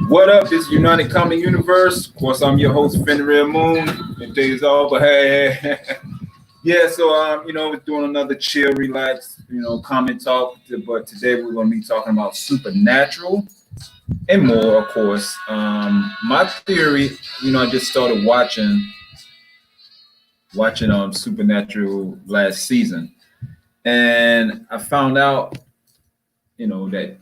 What up? This is United Comic Universe. Of course, I'm your host, Fenrir Moon. And days off, but hey, yeah. So we're doing another chill, relax, comment talk. But today we're going to be talking about supernatural and more, of course. My theory, I just started watching Supernatural last season, and I found out. That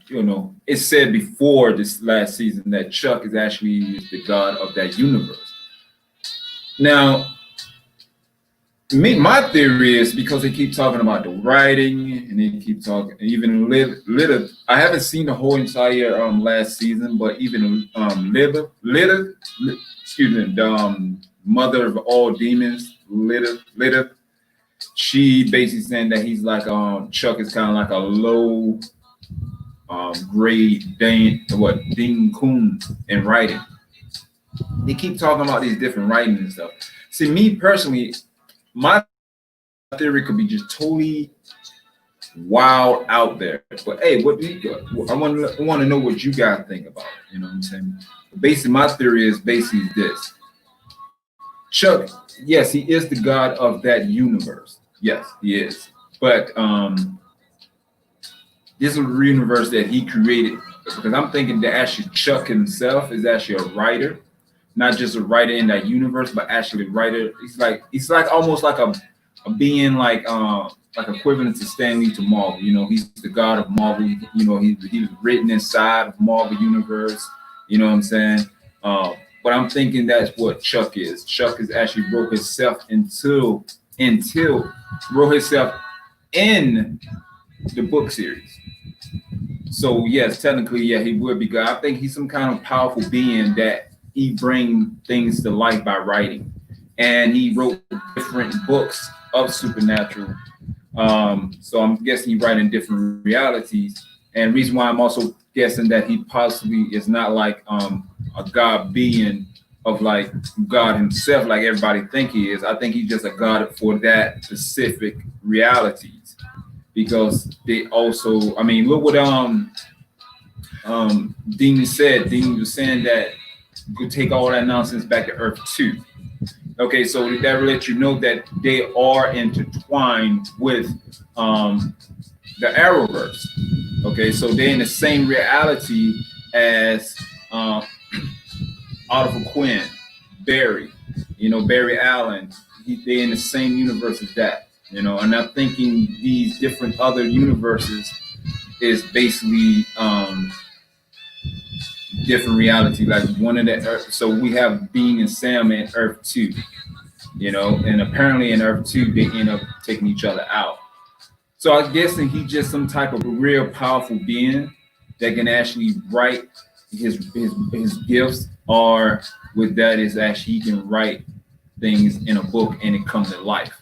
it said before this last season that Chuck is actually the god of that universe. Now, my theory is because they keep talking about the writing and they keep talking, even Litter. I haven't seen the whole entire last season, but even Litter, excuse me, the mother of all demons, Litter. She basically saying that he's like Chuck is kind of like a low grade Dean Koon in writing. They keep talking about these different writings and stuff. See, me personally, my theory could be just totally wild out there. But hey, what do you got? I want to know what you guys think about it. You know what I'm saying? Basically, my theory is basically this. Chuck, yes, he is the god of that universe. Yes, he is. But this is a universe that he created, because I'm thinking that actually Chuck himself is actually a writer, not just a writer in that universe, but actually a writer. He's like almost like a being like equivalent to Stan Lee to Marvel. He's the god of Marvel. He's written inside of Marvel universe. You know what I'm saying? But I'm thinking that's what Chuck is. Chuck is actually wrote himself in the book series. So yes, technically, yeah, he would be God. I think he's some kind of powerful being that he brings things to life by writing, and he wrote different books of supernatural. So I'm guessing he's writing different realities, and reason why I'm also guessing that he possibly is not like a God being of like God himself, like everybody think he is. I think he's just a God for that specific realities. Because they also, look what Dean said. Dean was saying that you could take all that nonsense back to Earth too. Okay, so that will let you know that they are intertwined with the Arrowverse. Okay, so they're in the same reality as Oliver Queen, Barry, Barry Allen. They're in the same universe as that. And I'm thinking these different other universes is basically different reality. Like one of the Earth, so we have Dean and Sam in Earth 2, and apparently in Earth 2 they end up taking each other out. So I'm guessing he's just some type of real powerful being that can actually write his gifts, or with that is actually he can write things in a book and it comes to life.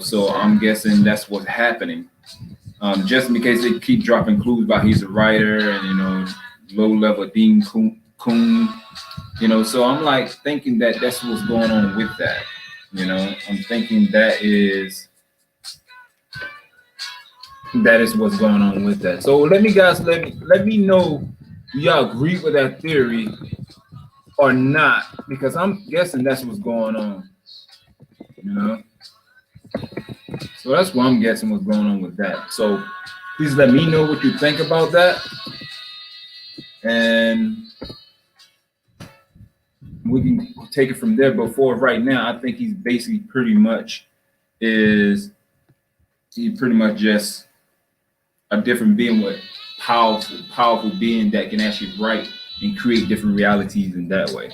So I'm guessing that's what's happening. Just in case they keep dropping clues about he's a writer and low level Dean Koon. So I'm like thinking that that's what's going on with that. I'm thinking that is what's going on with that. So let me know, do y'all agree with that theory or not? Because I'm guessing that's what's going on. So that's what I'm guessing what's going on with that. So please let me know what you think about that. And we can take it from there. But for right now, I think he's basically pretty much just a different being with powerful being that can actually write and create different realities in that way.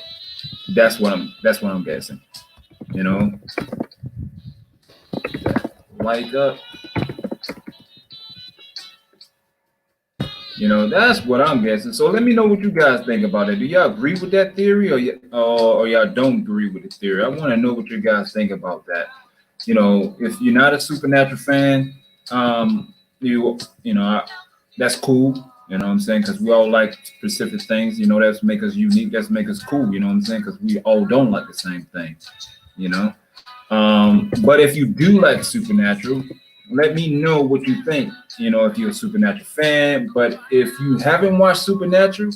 That's what I'm guessing. Like up. That's what I'm guessing. So let me know what you guys think about it. Do y'all agree with that theory, or y'all don't agree with the theory? I want to know what you guys think about that. If you're not a supernatural fan, that's cool. You know what I'm saying? Because we all like specific things. That's make us unique. That's make us cool. You know what I'm saying? Because we all don't like the same thing. But if you do like supernatural, let me know what you think. You know, if you're a Supernatural fan. But if you haven't watched Supernatural,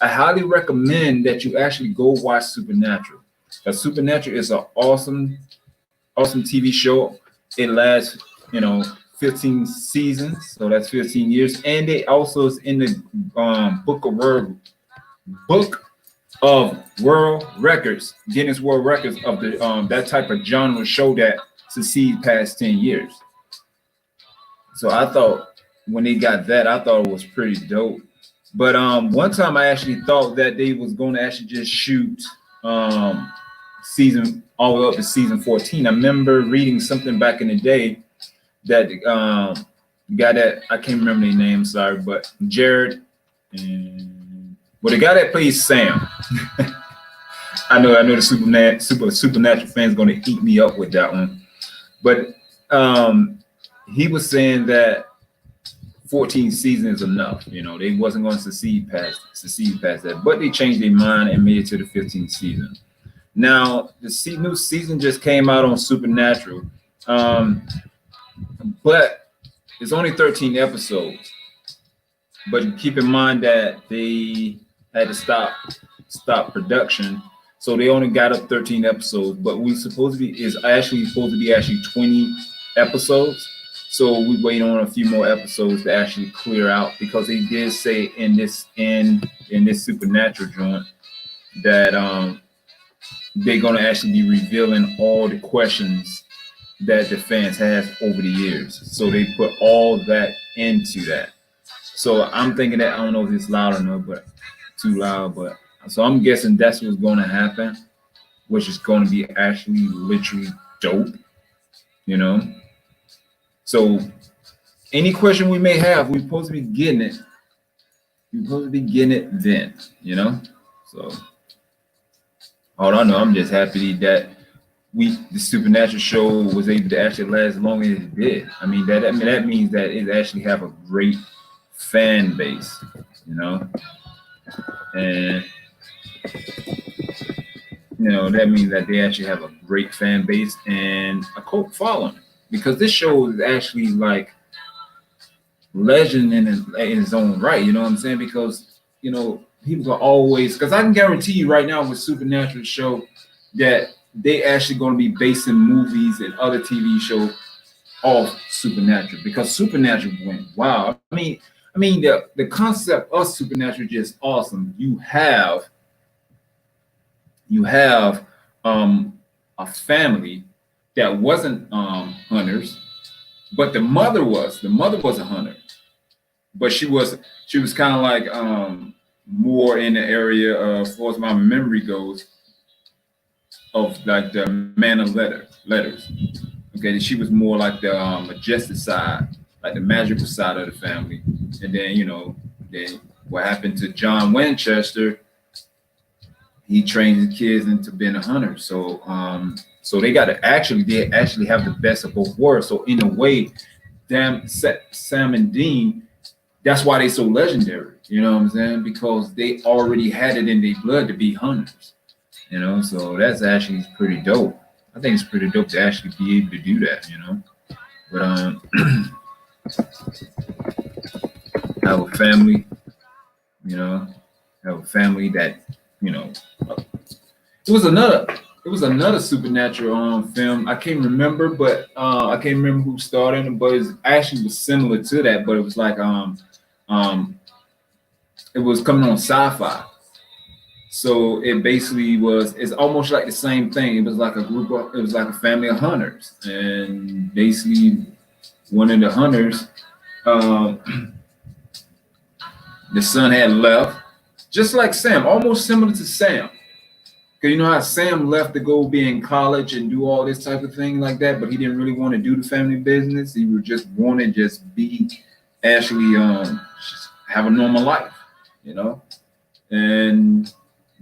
I highly recommend that you actually go watch Supernatural. Because Supernatural is an awesome TV show. It lasts, 15 seasons, so that's 15 years. And it also is in the book of world records, Guinness World Records of the that type of genre show that succeed past 10 years. So I thought when they got that, I thought it was pretty dope. But one time I actually thought that they was going to actually just shoot season all the way up to season 14. I remember reading something back in the day that guy that I can't remember the name, sorry, but Jared and the guy that plays Sam. I know the Supernatural fans going to eat me up with that one, but he was saying that 14 seasons is enough. They wasn't going to succeed past that, but they changed their mind and made it to the 15th season. Now the new season just came out on Supernatural, but it's only 13 episodes. But keep in mind that they had to stop production, so they only got up 13 episodes. But is supposed to be 20 episodes. So we wait on a few more episodes to actually clear out, because they did say in this Supernatural joint that they're gonna actually be revealing all the questions that the fans have over the years. So they put all that into that. So I'm thinking that, I don't know if it's loud enough, but too loud, but so I'm guessing that's what's going to happen, which is going to be actually literally dope, So any question we may have, we're supposed to be getting it. We're supposed to be getting it then, So all I know, I'm just happy that the Supernatural show was able to actually last as long as it did. I mean that means that it actually have a great fan base, and that means that they actually have a great fan base and a cult following, because this show is actually like legend in its own right. You know what I'm saying? Because people are always, because I can guarantee you right now with Supernatural show that they actually going to be basing movies and other TV shows off Supernatural, because Supernatural went wow. I mean the concept of Supernatural is just awesome. You have a family that wasn't hunters, but the mother was a hunter, but she was kind of like more in the area of, as far as my memory goes, of like the man of letters. Okay, she was more like the majestic side, like the magical side of the family. And then then what happened to John Winchester? He trained his kids into being a hunter. So they actually have the best of both worlds. So in a way, Sam and Dean, that's why they so legendary. You know what I'm saying? Because they already had it in their blood to be hunters. So that's actually pretty dope. I think it's pretty dope to actually be able to do that, But have a family, have a family that, it was another Supernatural film. I can't remember, but I can't remember who started it, but it actually was similar to that, but it was like it was coming on Sci-Fi. So it basically it's almost like the same thing. It was like a family of hunters, and basically one of the hunters, the son had left, just like Sam, almost similar to Sam. Because you know how Sam left to go be in college and do all this type of thing like that, but he didn't really want to do the family business. He would just want to just be actually have a normal life,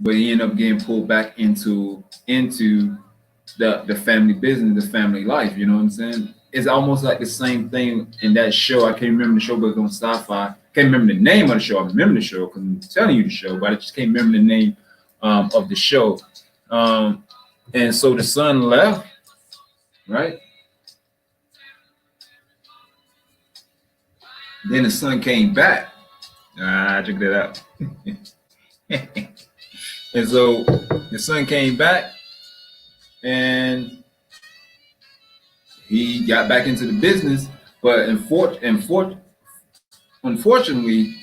but he ended up getting pulled back into the family business, the family life. You know what I'm saying? It's almost like the same thing in that show. I can't remember the show, but it was on Sci-Fi. Can't remember the name of the show. I remember the show because I'm telling you the show, but I just can't remember the name of the show. And so the son left, right? Then the son came back. Check that out. And so the son came back, and he got back into the business, but unfortunately,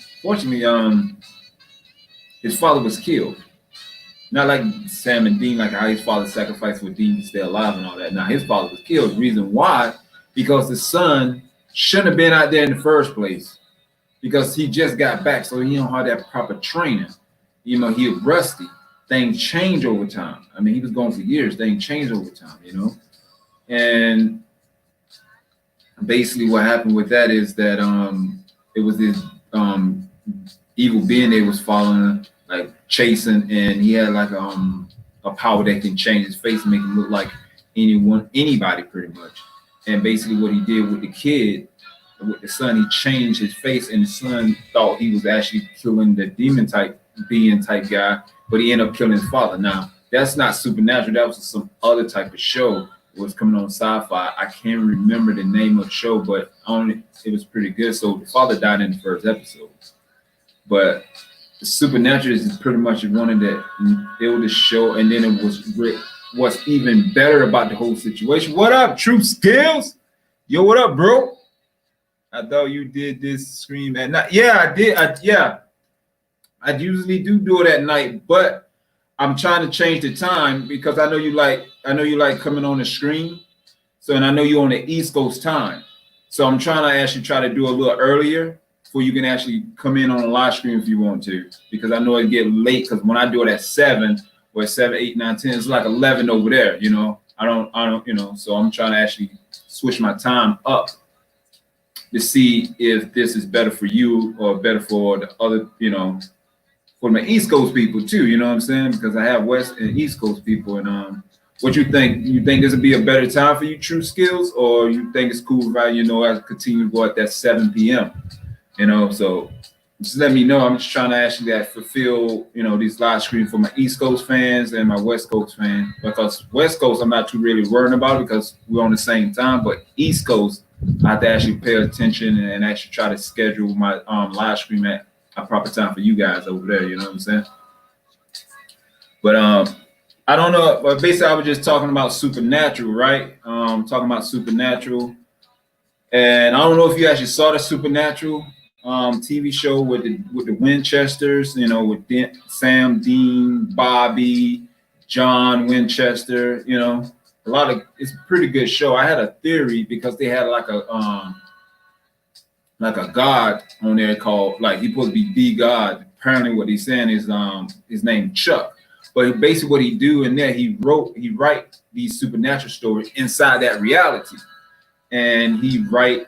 his father was killed. Not like Sam and Dean, like how his father sacrificed for Dean to stay alive and all that. Now his father was killed. The reason why? Because the son shouldn't have been out there in the first place. Because he just got back, so he don't have that proper training. You know, he was rusty. Things change over time. I mean, he was gone for years. Things change over time, you know. And basically what happened with that is that it was this evil being that was following, like chasing, and he had like a power that can change his face and make him look like anybody pretty much. And basically what he did with the kid, with the son, he changed his face, and the son thought he was actually killing the demon type being type guy, but he ended up killing his father. Now that's not supernatural. That was some other type of show. It was coming on sci-fi. I can't remember the name of the show, but it was pretty good. So the father died in the first episode. But the supernatural is pretty much one of the oldest show, and then it was what's even better about the whole situation. What up, True Skills? Yo, what up, bro? I thought you did this stream at night. Yeah, I did. I usually do it at night, but I'm trying to change the time because I know you like coming on the screen. So, and I know you're on the East Coast time. So I'm trying to actually try to do a little earlier before you can actually come in on a live stream if you want to, because I know it get late, because when I do it at 7 or at 7, 8, 9, 10, it's like 11 over there, you know. I don't, you know, so I'm trying to actually switch my time up to see if this is better for you or better for the other, you know, for my East Coast people too, you know what I'm saying? Because I have West and East Coast people. And what you think? You think this would be a better time for you, True Skills, or you think it's cool, right? You know, I continue to go at that 7 p.m. You know, so just let me know. I'm just trying to actually fulfill, you know, these live streams for my East Coast fans and my West Coast fans. Because West Coast, I'm not too really worrying about it because we're on the same time. But East Coast, I have to actually pay attention and actually try to schedule my live stream at a proper time for you guys over there. You know what I'm saying? But I don't know. But basically, I was just talking about Supernatural, right? Talking about Supernatural, and I don't know if you actually saw the Supernatural TV show with the Winchesters. You know, with Sam, Dean, Bobby, John Winchester. You know, it's a pretty good show. I had a theory because they had like a god on there called, like, he's supposed to be the god. Apparently what he's saying is his name Chuck. But basically what he do in there, he write these supernatural stories inside that reality. And he write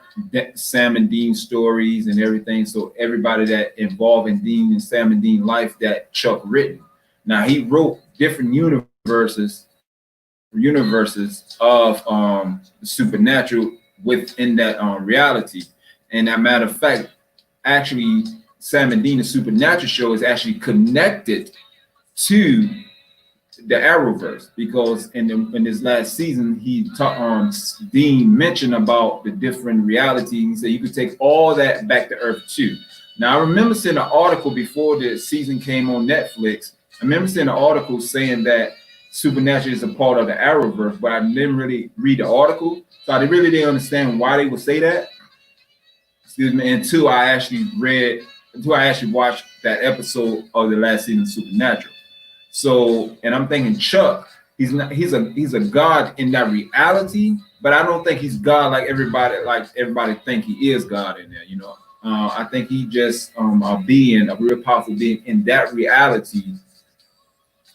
Sam and Dean stories and everything. So everybody that involved in Dean and Sam and Dean life that Chuck written. Now he wrote different universes of the supernatural within that reality. And as a matter of fact, actually, Sam and Dean, the Supernatural show, is actually connected to the Arrowverse, because in this last season, Dean mentioned about the different realities. He said you could take all that back to Earth too. Now, I remember seeing an article before the season came on Netflix. I remember seeing an article saying that Supernatural is a part of the Arrowverse, but I didn't really read the article, so I really didn't understand why they would say that. Excuse me. Until I actually watched that episode of the last season of Supernatural. So, and I'm thinking Chuck, he's a god in that reality, but I don't think he's God like everybody think he is God in there. You know, I think he just a real powerful being in that reality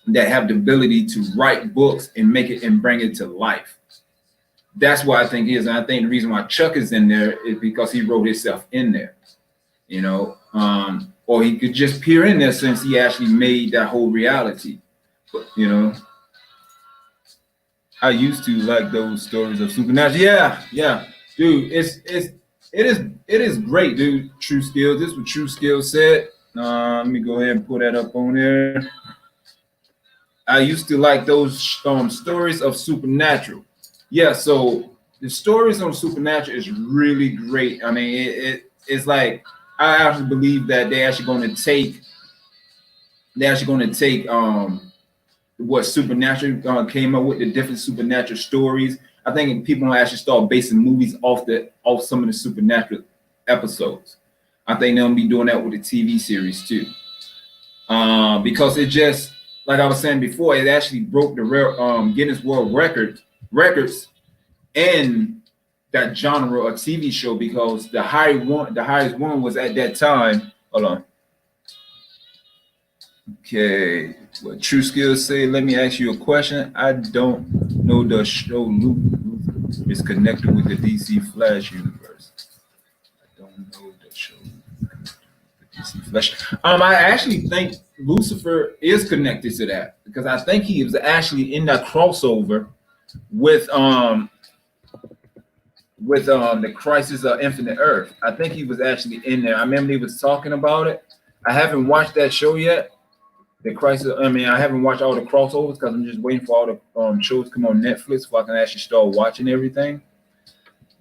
that have the ability to write books and make it and bring it to life. That's what I think he is. And I think the reason why Chuck is in there is because he wrote himself in there, you know, or he could just peer in there since he actually made that whole reality. But, you know, I used to like those stories of Supernatural. Yeah, dude, it is great, dude. True Skills. This is what True Skills said. Let me go ahead and put that up on there. I used to like those stories of Supernatural. Yeah, so the stories on Supernatural is really great. I mean, it's like I actually believe that they're actually going to take what Supernatural came up with, the different supernatural stories. I think people will actually start basing movies off some of the supernatural episodes. I think they'll be doing that with the TV series too, because it just, like I was saying before, it actually broke the Guinness World records in that genre of TV show, because the highest one was at that time. Hold on. Okay, what True Skills say? Let me ask you a question. I don't know the show Luke is connected with the DC Flash universe. I don't know the show the DC Flash. I actually think Lucifer is connected to that, because I think he was actually in that crossover with the Crisis of Infinite Earth. I think he was actually in there. I remember he was talking about it. I haven't watched that show yet. The Crisis. I mean, I haven't watched all the crossovers because I'm just waiting for all the shows to come on Netflix so I can actually start watching everything.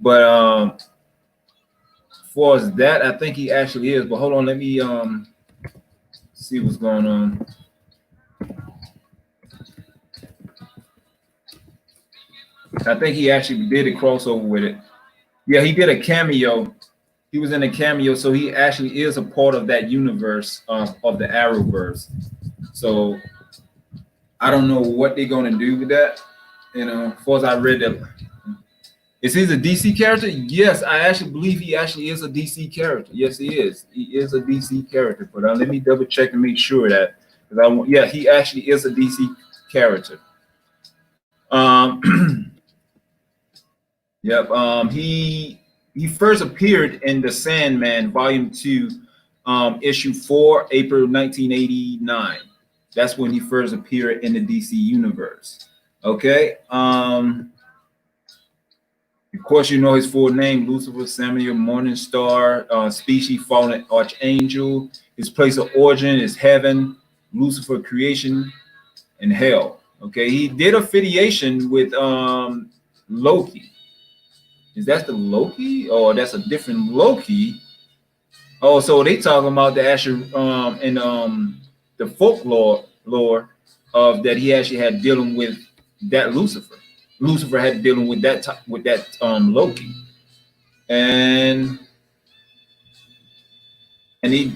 But as far as that, I think he actually is. But hold on, let me see what's going on. I think he actually did a crossover with it. Yeah, he did a cameo. He was in a cameo, so he actually is a part of that universe of the Arrowverse. So I don't know what they're gonna do with that. As far as I read that, is he a DC character? Yes, I actually believe he actually is a DC character. Yes, he is. He is a DC character. But let me double check to make sure that, yeah, he actually is a DC character. Yep. He first appeared in The Sandman, Volume 2, Issue 4, April 1989. That's when he first appeared in the DC universe. Okay. Of course, you know his full name: Lucifer Samuel Morningstar, species fallen archangel. His place of origin is heaven, Lucifer creation, and hell. Okay. He did affiliation with Loki. Is that the Loki, or that's a different Loki? Oh, so they talking about the actual in the folklore lore of that he actually had dealing with that Lucifer. Lucifer had dealing with that Loki, and he,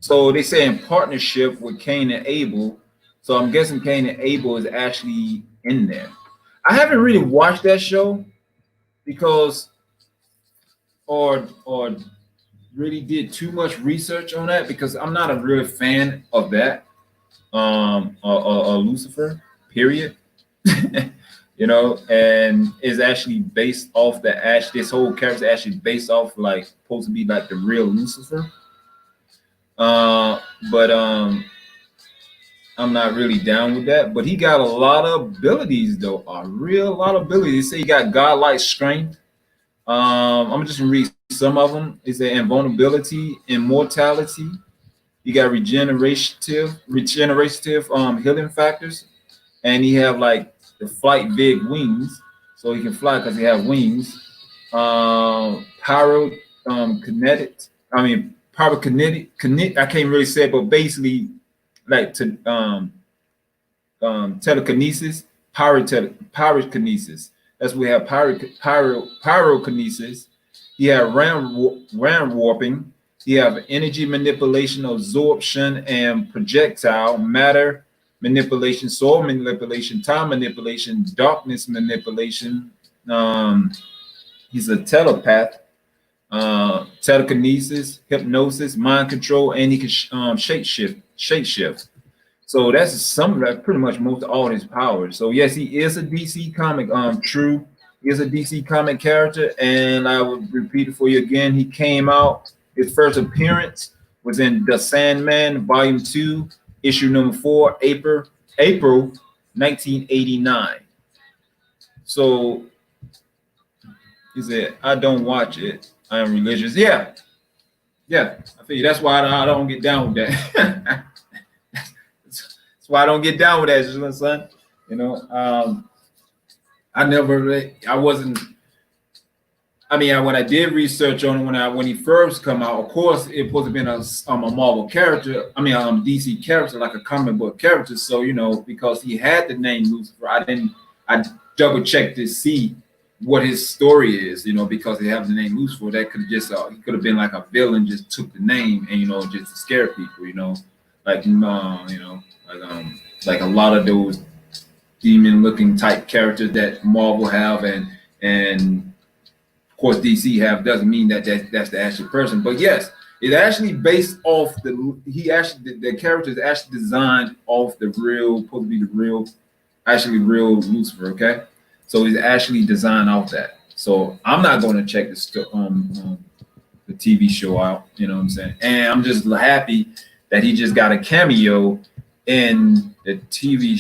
so they say in partnership with Cain and Abel. So I'm guessing Cain and Abel is actually in there. I haven't really watched that show because or really did too much research on that, because I'm not a real fan of that Lucifer, period. And is actually based off this whole character actually based off, like, supposed to be like the real Lucifer. But I'm not really down with that. But he got a lot of abilities, though. A lot of abilities. They say he got godlike strength. I'm just gonna read some of them. It's the invulnerability, immortality. You got regenerative healing factors, and he have like the flight big wings, so he can fly because he have wings. Pyrokinetic. I can't really say it, but basically like to telekinesis, pyrokinesis. That's we have pyrokinesis. You have ram warping. You have energy manipulation, absorption, and projectile matter manipulation, soul manipulation, time manipulation, darkness manipulation. He's a telepath, telekinesis, hypnosis, mind control, and he can shapeshift. So that's pretty much most of all his powers. So yes, he is a DC comic. True, he is a DC comic character, and I will repeat it for you again. He came out. His first appearance was in The Sandman, Volume 2, Issue number 4, April 1989. So he said, "I don't watch it. I am religious." Yeah. I feel you. That's why I don't get down with that. That's why I don't get down with that, son. I mean, when I did research on it, when he first come out, of course, it supposed to been a Marvel character. I mean, DC character, like a comic book character. So because he had the name Lucifer, I double checked to see what his story is. Because they have the name Lucifer, that could just he could have been like a villain, just took the name and just to scare people. Like like a lot of those demon-looking type characters that Marvel have and of course DC have, doesn't mean that that's the actual person. But yes, it's actually based off the character is actually designed off the real, supposed to be the real Lucifer. Okay, so it's actually designed off that. So I'm not going to check the TV show out. You know what I'm saying? And I'm just happy that he just got a cameo in the TV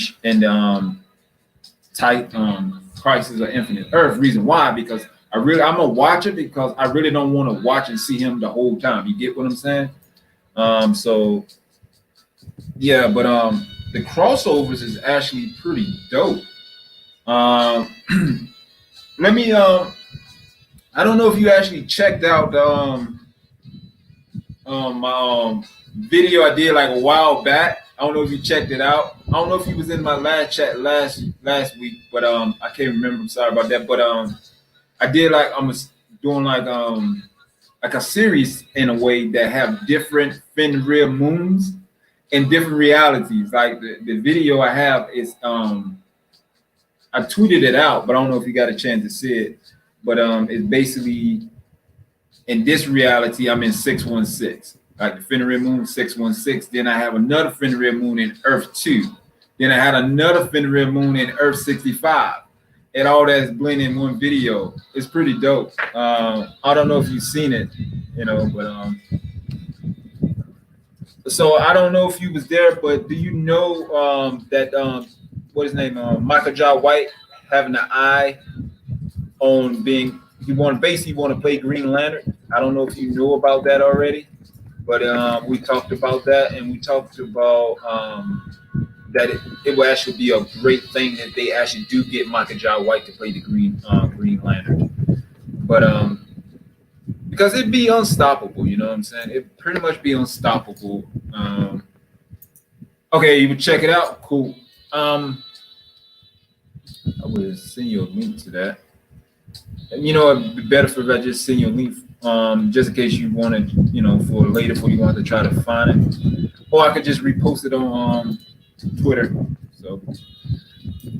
Crisis of Infinite Earth. Reason why? Because I'm gonna watch it because I really don't want to watch and see him the whole time. You get what I'm saying? So yeah, but the crossovers is actually pretty dope. Let me I don't know if you actually checked out my video I did like a while back. I don't know if you checked it out. I don't know if you was in my last chat last week, but I can't remember. I'm sorry about that. But I did I'm doing like a series in a way that have different Fenrir moons and different realities. Like the video I have is I tweeted it out, but I don't know if you got a chance to see it. But it's basically in this reality I'm in 616. Like the Fenrir moon 616. Then I have another Fenrir moon in Earth 2. Then I had another Fenrir moon in Earth 65. And all that's blended in one video. It's pretty dope. I don't know if you've seen it, but so I don't know if you was there, but do you know that what his name? Michael Jai White having an eye on being he want to play Green Lantern. I don't know if you know about that already, but we talked about that, and we talked about that it will actually be a great thing that they actually do get Michael Jai White to play the Green Lantern. But because it'd be unstoppable, you know what I'm saying? It'd pretty much be unstoppable. Okay, you would check it out. Cool. I would send you a link to that. And it'd be better if I just send you a link just in case you wanted, for later, for you want to try to find it. Or I could just repost it on Twitter.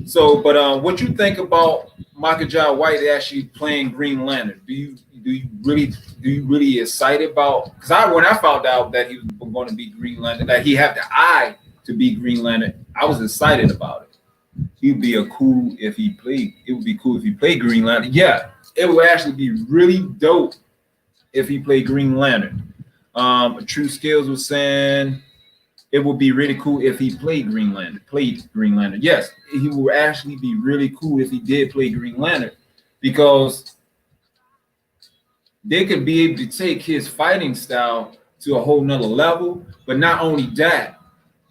So, but what you think about Michael Jai White actually playing Green Lantern? Do you really excited about? Because when I found out that he was going to be Green Lantern, that he had the eye to be Green Lantern, I was excited about it. It would be cool if he played Green Lantern. Yeah, it would actually be really dope if he played Green Lantern. True Skills was saying it would be really cool if he played Green Lantern. Yes, he would actually be really cool if he did play Green Lantern, because they could be able to take his fighting style to a whole nother level. But not only that,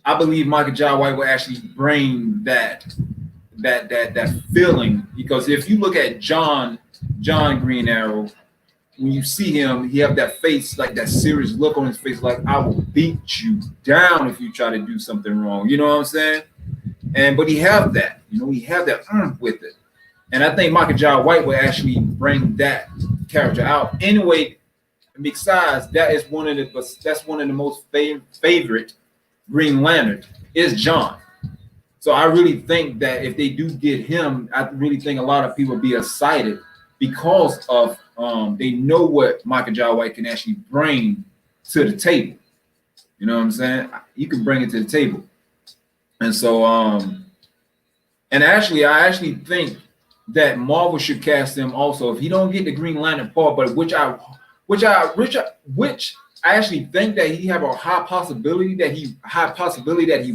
I believe Michael Jai White will actually bring that feeling, because if you look at John Green Arrow, when you see him, he have that face, like that serious look on his face, like I will beat you down if you try to do something wrong. You know what I'm saying? But he have that, he have that with it. And I think Michael Jai White will actually bring that character out. Anyway, besides, that's one of the most favorite Green Lantern is John. So I really think that if they do get him, I really think a lot of people will be excited because of they know what Michael Jai White can actually bring to the table. You know what I'm saying? You can bring it to the table. And so and actually I actually think that Marvel should cast him also if he don't get the Green Lantern part, but which I actually think that he have a high possibility that he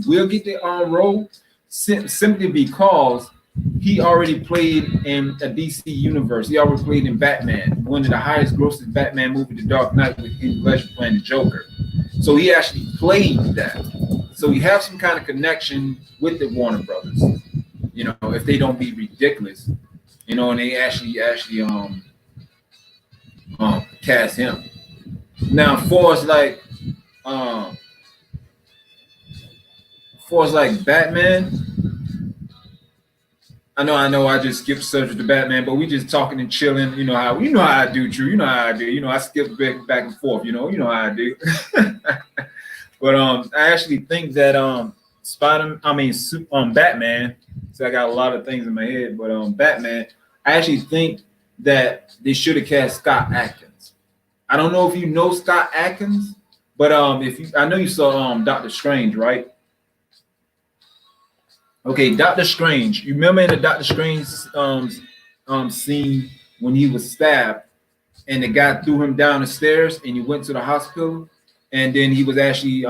will get the role, simply because he already played in a DC universe. He already played in Batman, one of the highest grossing Batman movie, The Dark Knight, with Heath Ledger playing the Joker. So he actually played that. So he has some kind of connection with the Warner Brothers. If they don't be ridiculous, and they actually cast him. Now, for us like Batman, I know I just skipped subject to Batman, but we just talking and chilling. You know how I do, True. You know how I do. You know, I skip back and forth. You know how I do. But I actually think that Batman. So I got a lot of things in my head, but Batman. I actually think that they should have cast Scott Atkins. I don't know if you know Scott Atkins, but I know you saw Doctor Strange, right? Okay, Doctor Strange. You remember in the Doctor Strange scene when he was stabbed and the guy threw him down the stairs and he went to the hospital, and then he was actually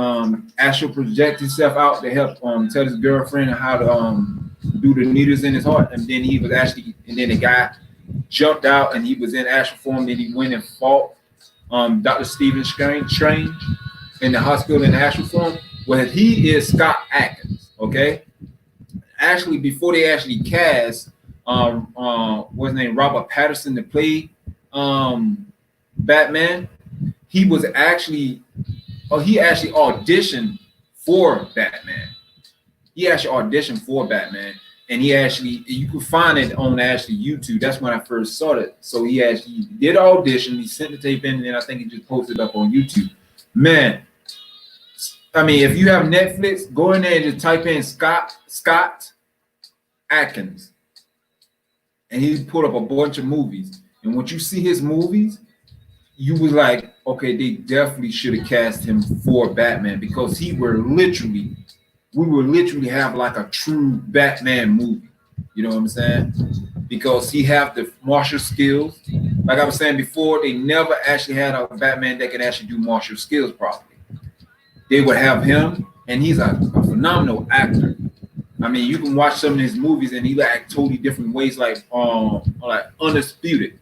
astral project himself out to help tell his girlfriend how to do the needles in his heart, and then the guy jumped out and he was in astral form. Then he went and fought Dr. Stephen Strange in the hospital in astral form. Well, he is Scott Atkins. Okay. Actually, before they actually cast what's his name, Robert Pattinson to play Batman, he actually auditioned for Batman. And you can find it on YouTube. That's when I first saw it. So he actually did an audition. He sent the tape in, and then I think he just posted it up on YouTube. Man, I mean, if you have Netflix, go in there and just type in Scott Atkins, and he put up a bunch of movies. And once you see his movies, you was like, okay, they definitely should have cast him for Batman, because we would literally have like a true Batman movie. You know what I'm saying? Because he have the martial skills. Like I was saying before, they never actually had a Batman that could actually do martial skills properly. They would have him, and he's a phenomenal actor. I mean, you can watch some of his movies, and he act totally different ways, like Undisputed.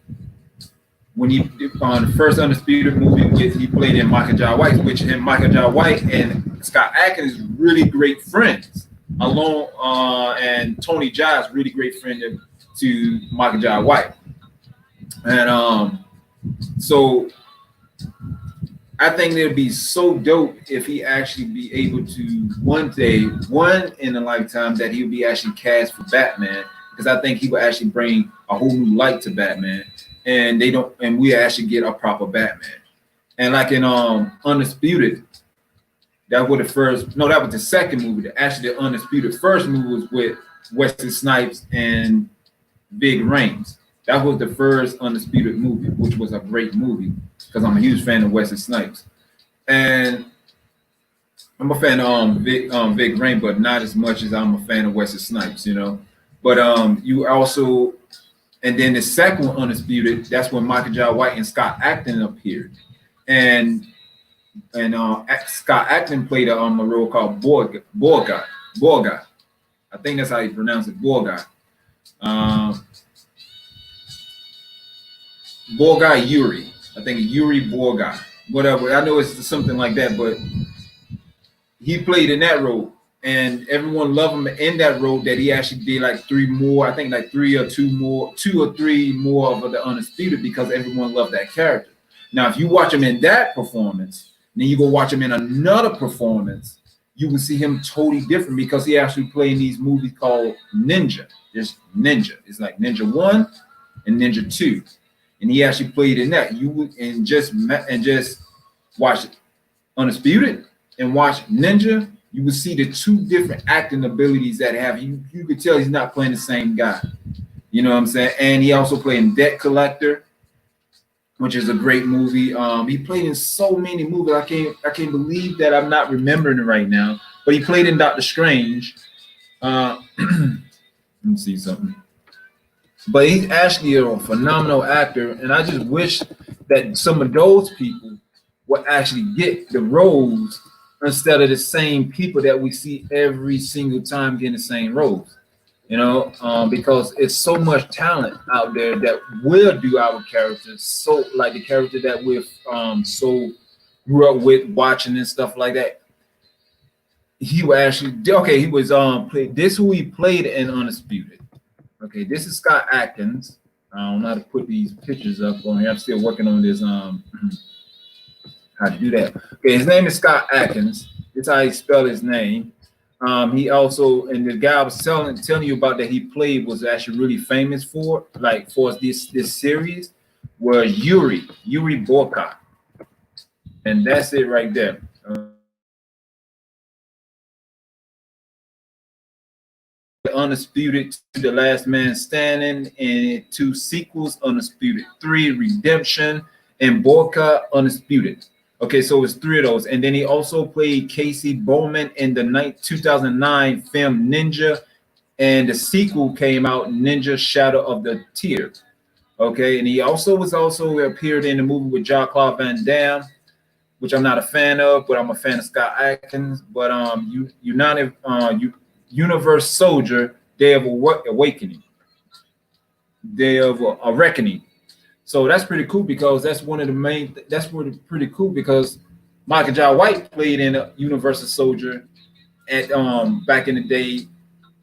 When he on the first Undisputed movie, he played in Michael Jai White, which him, Michael Jai White, and Scott Atkins is really great friends. And Tony Jai is really great friend to Michael Jai White. And so I think it'd be so dope if he actually be able to one in a lifetime that he would be actually cast for Batman, because I think he would actually bring a whole new light to Batman, and we actually get a proper Batman. And like in Undisputed, that was the second movie. The Undisputed first movie was with Wesley Snipes and Big Rames. That was the first Undisputed movie, which was a great movie, because I'm a huge fan of Wesley Snipes. And I'm a fan of Big Rain, but not as much as I'm a fan of Wesley Snipes, you know. But you also, and then the second one, Undisputed, that's when Michael Jai White and Scott Atkins appeared. And Scott Atkins played a role called Borga. I think that's how you pronounce it, Borga. Borga Yuri. I think Yuri Borga. Whatever. I know it's something like that, but he played in that role, and everyone loved him in that role. That he actually did like three or three more of the Undisputed, because everyone loved that character. Now, if you watch him in that performance, then you go watch him in another performance, you will see him totally different, because he actually played in these movies called Ninja. There's Ninja. It's like Ninja 1 and Ninja 2. And he actually played in that. You would and just watch Undisputed and watch Ninja. You would see the two different acting abilities that have. You could tell he's not playing the same guy. You know what I'm saying? And he also played in Debt Collector, which is a great movie. He played in so many movies. I can't believe that I'm not remembering it right now. But he played in Doctor Strange. Let me see something. But he's actually a phenomenal actor, and I just wish that some of those people would actually get the roles instead of the same people that we see every single time getting the same roles. You know, because it's so much talent out there that will do our characters, so like the character that we've so grew up with watching and stuff like that. He was actually he was who he played in Undisputed. Okay, this is Scott Atkins. I don't know how to put these pictures up on here. I'm still working on this. How to do that? Okay, his name is Scott Atkins. That's how he spell his name. He also, and the guy I was telling you about that he played was actually really famous for, like for this series, was Yuri Boycott, and that's it right there. Undisputed 2, The Last Man Standing, and 2 sequels, Undisputed 3, Redemption, and Boycott, Undisputed. Okay, so it's 3 of those. And then he also played Casey Bowman in the 2009 film Ninja, and the sequel came out, Ninja Shadow of the Tear. Okay, and he also appeared in the movie with Jean-Claude Van Damme, which I'm not a fan of, but I'm a fan of Scott Atkins. But Universe Soldier, Day of Awakening, Day of a Reckoning. So that's pretty cool because that's one of the main. That's pretty cool because Michael Jai White played in a Universal Soldier at back in the day,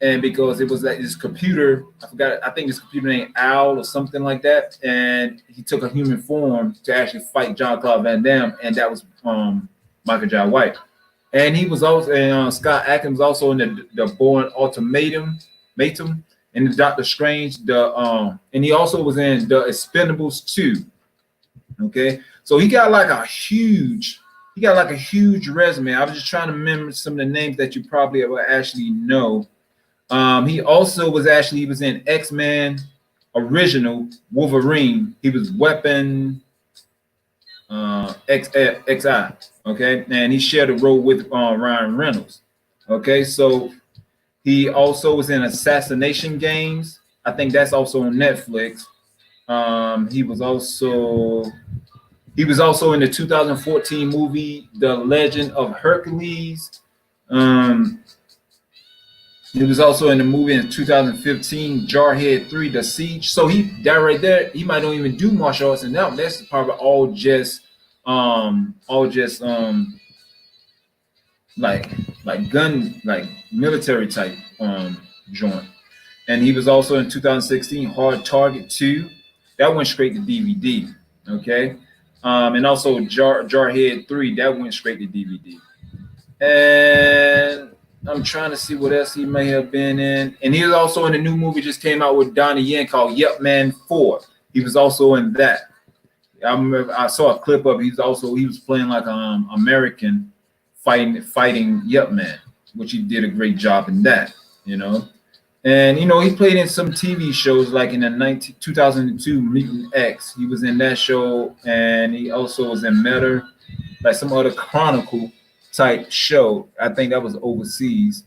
and because it was like this computer, I forgot. I think this computer named Owl or something like that, and he took a human form to actually fight Jean-Claude Van Damme, and that was Michael Jai White. And he was also, and Scott Atkins was also in the Bourne Ultimatum, and the Doctor Strange, and he also was in the Expendables 2. Okay, so he got like a huge resume. I was just trying to remember some of the names that you probably will actually know. He also was in X-Men Original Wolverine. He was Weapon XI. Okay, and he shared a role with Ryan Reynolds. Okay, so he also was in Assassination Games. I think that's also on Netflix. He was also in the 2014 movie The Legend of Hercules. He was also in the movie in 2015 Jarhead 3 The Siege. So that right there, he might not even do martial arts, and that's probably all just like gun, like military type joint. And he was also in 2016 Hard Target 2. That went straight to DVD. Okay. And also Jarhead 3, that went straight to DVD. And I'm trying to see what else he may have been in. And he was also in a new movie just came out with Downey Jr. called Yup Man 4. He was also in that. I remember I saw a clip of it. He was playing like American fighting Yup Man, which he did a great job in that, you know. And he played in some TV shows like in the 2002 Mutant X. He was in that show, and he also was in Matter, like some other Chronicle type show. I think that was overseas,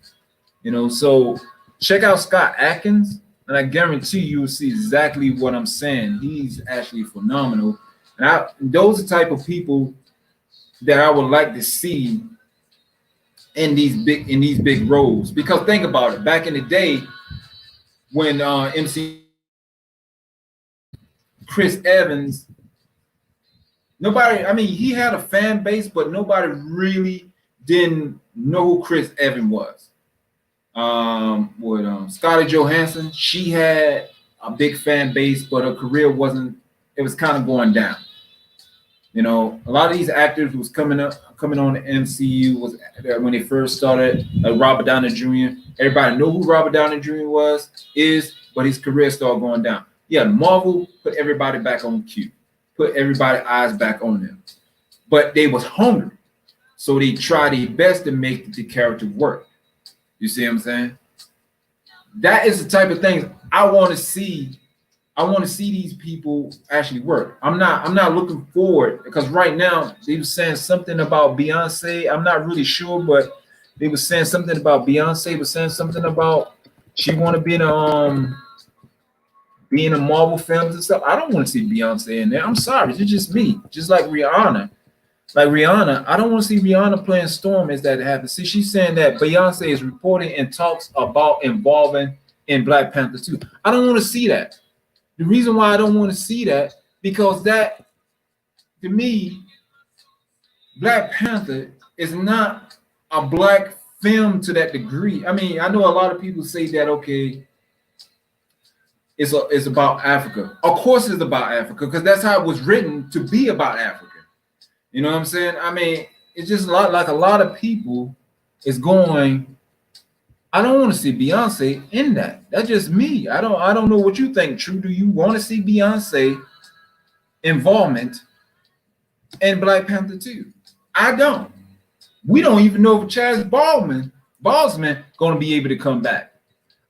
So check out Scott Atkins, and I guarantee you will see exactly what I'm saying. He's actually phenomenal, and those are the type of people that I would like to see in these big roles. Because think about it, back in the day when Chris Evans, he had a fan base, but nobody really didn't know who Chris Evans was. With Scarlett Johansson, she had a big fan base, but her career wasn't. It was kind of going down. A lot of these actors was coming on the MCU was when they first started. Like Robert Downey Jr. Everybody know who Robert Downey Jr. but his career started going down. Yeah, Marvel put everybody back on cue, put everybody's eyes back on them, but they was hungry, so they tried their best to make the character work. You see what I'm saying? That is the type of things I want to see. I want to see these people actually work. I'm not looking forward, because right now they were saying something about Beyonce. I'm not really sure, but they were saying something about Beyonce. Was saying something about she want to be in a Marvel films and stuff. I don't want to see Beyonce in there. I'm sorry, it's just me. Just like Rihanna. I don't want to see Rihanna playing Storm as that happens. See, she's saying that Beyonce is reporting and talks about involving in Black Panther 2. I don't want to see that. The reason why I don't want to see that, because that, to me, Black Panther is not a black film to that degree. I mean, I know a lot of people say that, okay, it's about Africa. Of course, it's about Africa because that's how it was written to be about Africa. You know what I'm saying? I mean, it's just a lot of people is going. I don't want to see Beyonce in that. That's just me. I don't know what you think. True, do you want to see Beyonce involvement in Black Panther 2? I don't. We don't even know if Chaz Bosman going to be able to come back.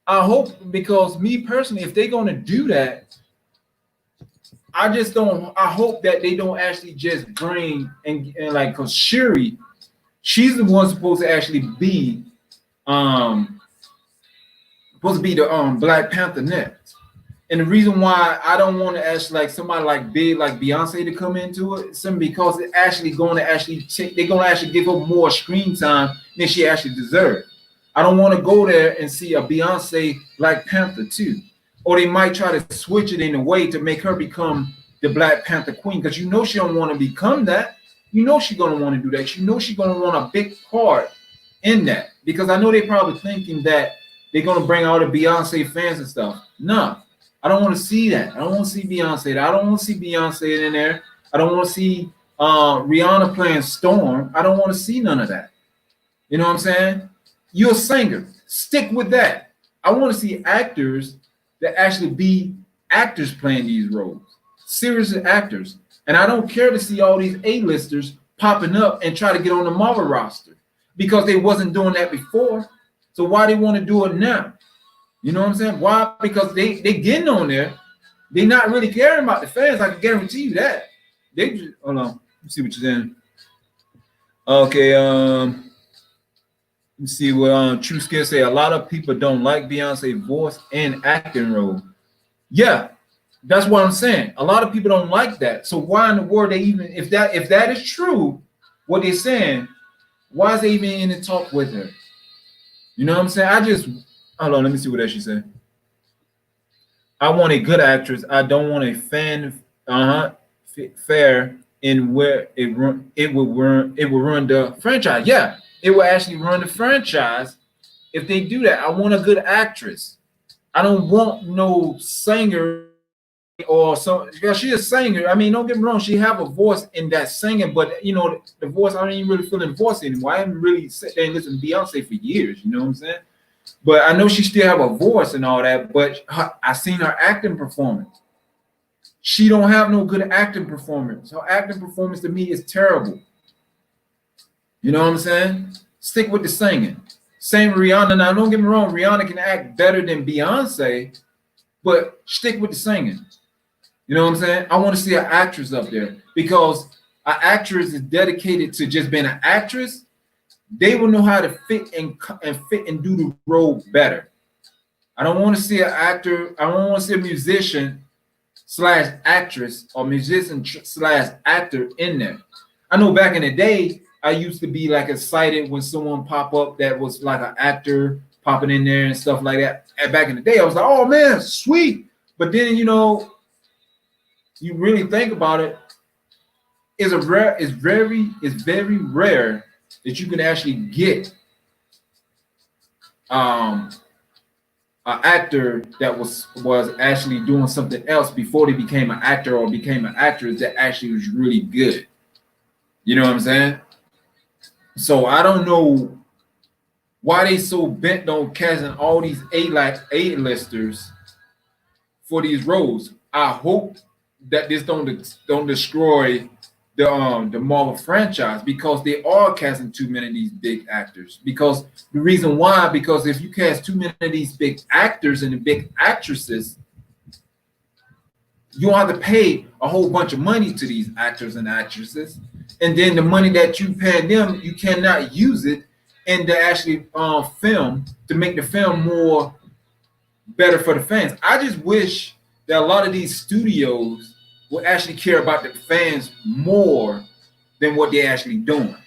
I hope, because me personally, if they're going to do that, I just don't. I hope that they don't actually just bring and like, because Shuri, she's the one supposed to actually be the Black Panther next. And the reason why I don't want to actually like somebody like big like Beyonce to come into it, simply because it's actually going to actually they're going to actually give her more screen time than she actually deserves. I don't want to go there and see a Beyonce Black Panther 2. Or they might try to switch it in a way to make her become the Black Panther queen, because you know she don't want to become that. You know she's going to want to do that. You know she's going to want a big part in that, because I know they're probably thinking that they're going to bring all the Beyonce fans and stuff. No, I don't want to see that. I don't want to see Beyonce. I don't want to see Beyonce in there. I don't want to see Rihanna playing Storm. I don't want to see none of that. You know what I'm saying? You're a singer. Stick with that. I want to see actors that actually be actors playing these roles. Serious actors. And I don't care to see all these A-listers popping up and try to get on the Marvel roster, because they wasn't doing that before. So why they want to do it now? You know what I'm saying? Why? Because they getting on there. They not really caring about the fans. I can guarantee you that. They just, hold on. Let's see what you're saying. Okay, let's see what True Skill say. A lot of people don't like Beyonce's voice and acting role. Yeah, that's what I'm saying. A lot of people don't like that. So why in the world they even, if that is true, what they're saying, why is they even in the talk with her? You know what I'm saying? Hold on, let me see what else she said. I want a good actress. I don't want a fan fair in where it will run the franchise. Yeah, it will actually run the franchise if they do that. I want a good actress. I don't want no singer or so. Because she's a singer. I mean, don't get me wrong, she have a voice in that singing, but you know, the voice, I don't even really feel the voice anymore. I haven't really sat there and listened to Beyonce for years, you know what I'm saying? But I know she still have a voice and all that, but I seen her acting performance. She don't have no good acting performance. Her acting performance to me is terrible. You know what I'm saying? Stick with the singing. Same Rihanna. Now, don't get me wrong, Rihanna can act better than Beyonce, but stick with the singing. You know what I'm saying? I want to see an actress up there, because an actress is dedicated to just being an actress. They will know how to fit and do the role better. I don't want to see an actor. I don't want to see a musician / actress or musician / actor in there. I know back in the day, I used to be like excited when someone pop up that was like an actor popping in there and stuff like that. And back in the day, I was like, oh man, sweet. But then, you know, you really think about it, it's very rare that you can actually get an actor that was actually doing something else before they became an actor or became an actress that actually was really good. You know what I'm saying? So I don't know why they so bent on casting all these A-listers for these roles. I hope that this don't destroy the Marvel franchise, because they are casting too many of these big actors. Because the reason why, because if you cast too many of these big actors and the big actresses, you don't have to pay a whole bunch of money to these actors and actresses, and then the money that you pay them, you cannot use it in the actually film to make the film more better for the fans. I just wish that a lot of these studios will actually care about the fans more than what they're actually doing.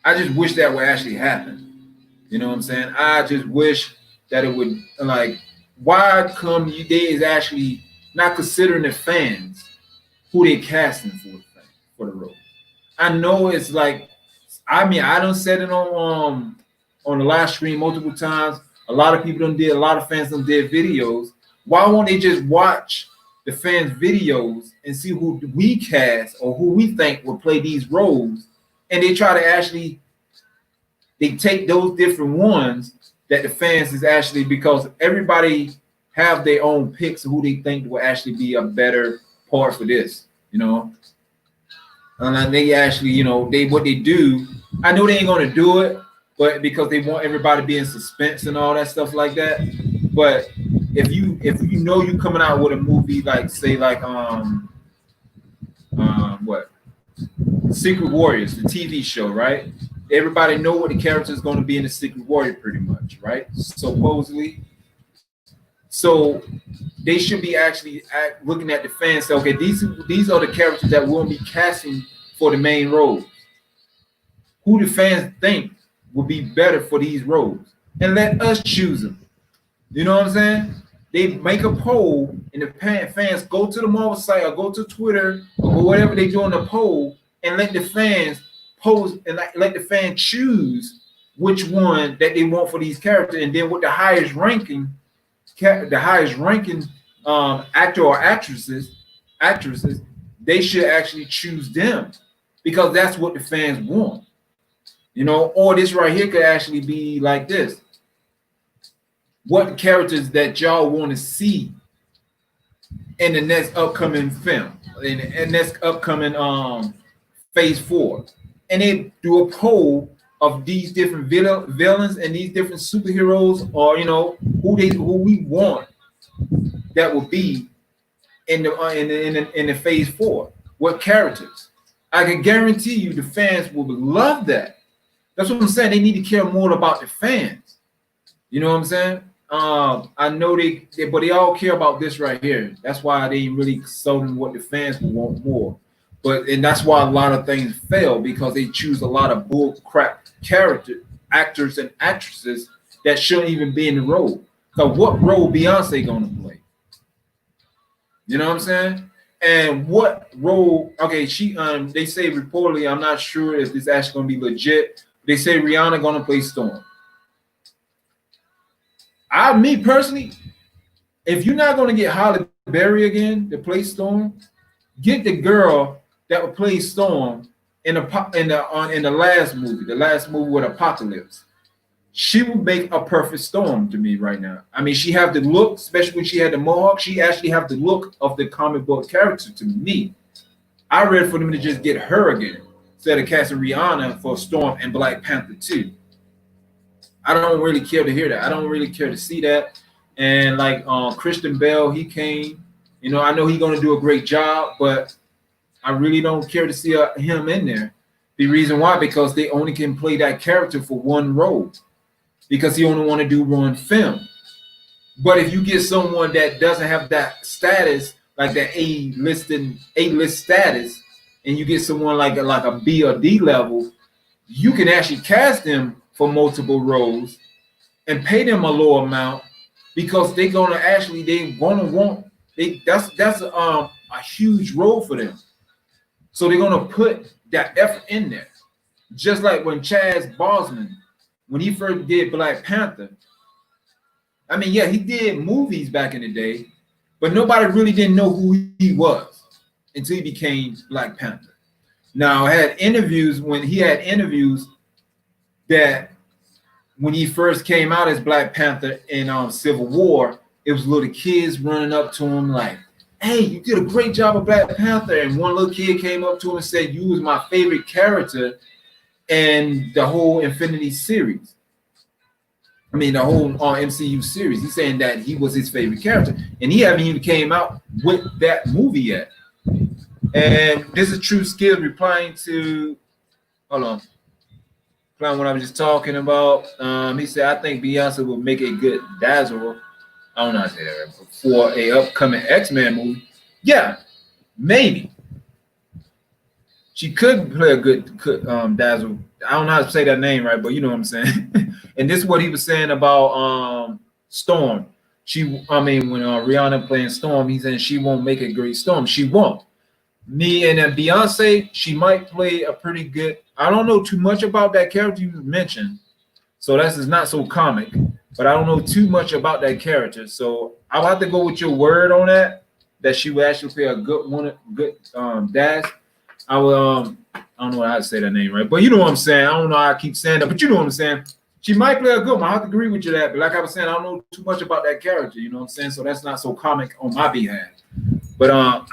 I just wish that would actually happen. You know what I'm saying? I just wish that it would, like, why come they is actually not considering the fans who they casting for the role. I know it's like, I mean, I done said it on the live stream multiple times. A lot of people a lot of fans done did videos. Why won't they just watch the fans' videos and see who we cast or who we think will play these roles, and they try to actually they take those different ones that the fans is actually, because everybody have their own picks of who they think will actually be a better part for this, you know. And they actually, you know, what they do. I know they ain't gonna do it, but because they want everybody to be in suspense and all that stuff like that. But if you know you coming out with a movie like, say, like what, Secret Warriors, the TV show, right? Everybody know what the character is going to be in the Secret Warrior, pretty much, right? Supposedly. So they should be actually looking at the fans. Say, okay, these are the characters that we'll be casting for the main roles. Who the fans think will be better for these roles, and let us choose them. You know what I'm saying? They make a poll, and the fans go to the Marvel site or go to Twitter or whatever they do on the poll, and let the fans pose and let the fan choose which one that they want for these characters, and then with the highest ranking actor or actresses, they should actually choose them, because that's what the fans want. You know, or this right here could actually be like this. What characters that y'all want to see in the next upcoming film, in the next upcoming phase 4, and they do a poll of these different villains and these different superheroes, or you know, who we want that will be in the phase 4. What characters? I can guarantee you the fans will love that. That's what I'm saying. They need to care more about the fans. You know what I'm saying? I know but they all care about this right here. That's why they really sold what the fans will want more. And that's why a lot of things fail, because they choose a lot of bull crap actors and actresses that shouldn't even be in the role. Because what role Beyonce gonna play? You know what I'm saying? And what role? Okay, she they say reportedly, I'm not sure if this actually gonna be legit. They say Rihanna gonna play Storm. Me personally, if you're not gonna get Halle Berry again to play Storm, get the girl that would play Storm in the last movie with Apocalypse. She would make a perfect Storm to me right now. I mean, she have the look, especially when she had the mohawk. She actually have the look of the comic book character to me. I read for them to just get her again instead of casting Rihanna for Storm and Black Panther 2. I don't really care to hear that. I don't really care to see that. And like Christian Bale, he came. You know, I know he's gonna do a great job, but I really don't care to see him in there. The reason why, because they only can play that character for one role, because he only want to do one film. But if you get someone that doesn't have that status, like that A-list status, and you get someone like a B or D level, you can actually cast them for multiple roles and pay them a low amount, because that's a huge role for them. So they're gonna put that effort in there. Just like when Chaz Boseman, when he first did Black Panther, I mean, yeah, he did movies back in the day, but nobody really didn't know who he was until he became Black Panther. Now, when he had interviews that when he first came out as Black Panther in Civil War, it was little kids running up to him like, "Hey, you did a great job of Black Panther." And one little kid came up to him and said, "You was my favorite character in the whole Infinity series. I mean, the whole MCU series." He's saying that he was his favorite character, and he haven't even came out with that movie yet. And this is True Skill replying to, what I was just talking about. He said, "I think Beyonce will make a good Dazzle." I don't know how to say that, for a upcoming X-Men movie. Yeah, maybe. She could play a good Dazzle. I don't know how to say that name right, but you know what I'm saying. And this is what he was saying about Storm. When Rihanna playing Storm, he's saying she won't make a great Storm. She won't. Me and then Beyonce, she might play a pretty good. I don't know too much about that character you mentioned, so that's not so comic. but I don't know too much about that character. So I'll have to go with your word on that. That she would actually play a good Dash. I will I don't know how to say that name right, but you know what I'm saying. I don't know how I keep saying that, but you know what I'm saying. She might play a good one. I have to agree with you that, but like I was saying, I don't know too much about that character. You know what I'm saying? So that's not so comic on my behalf. But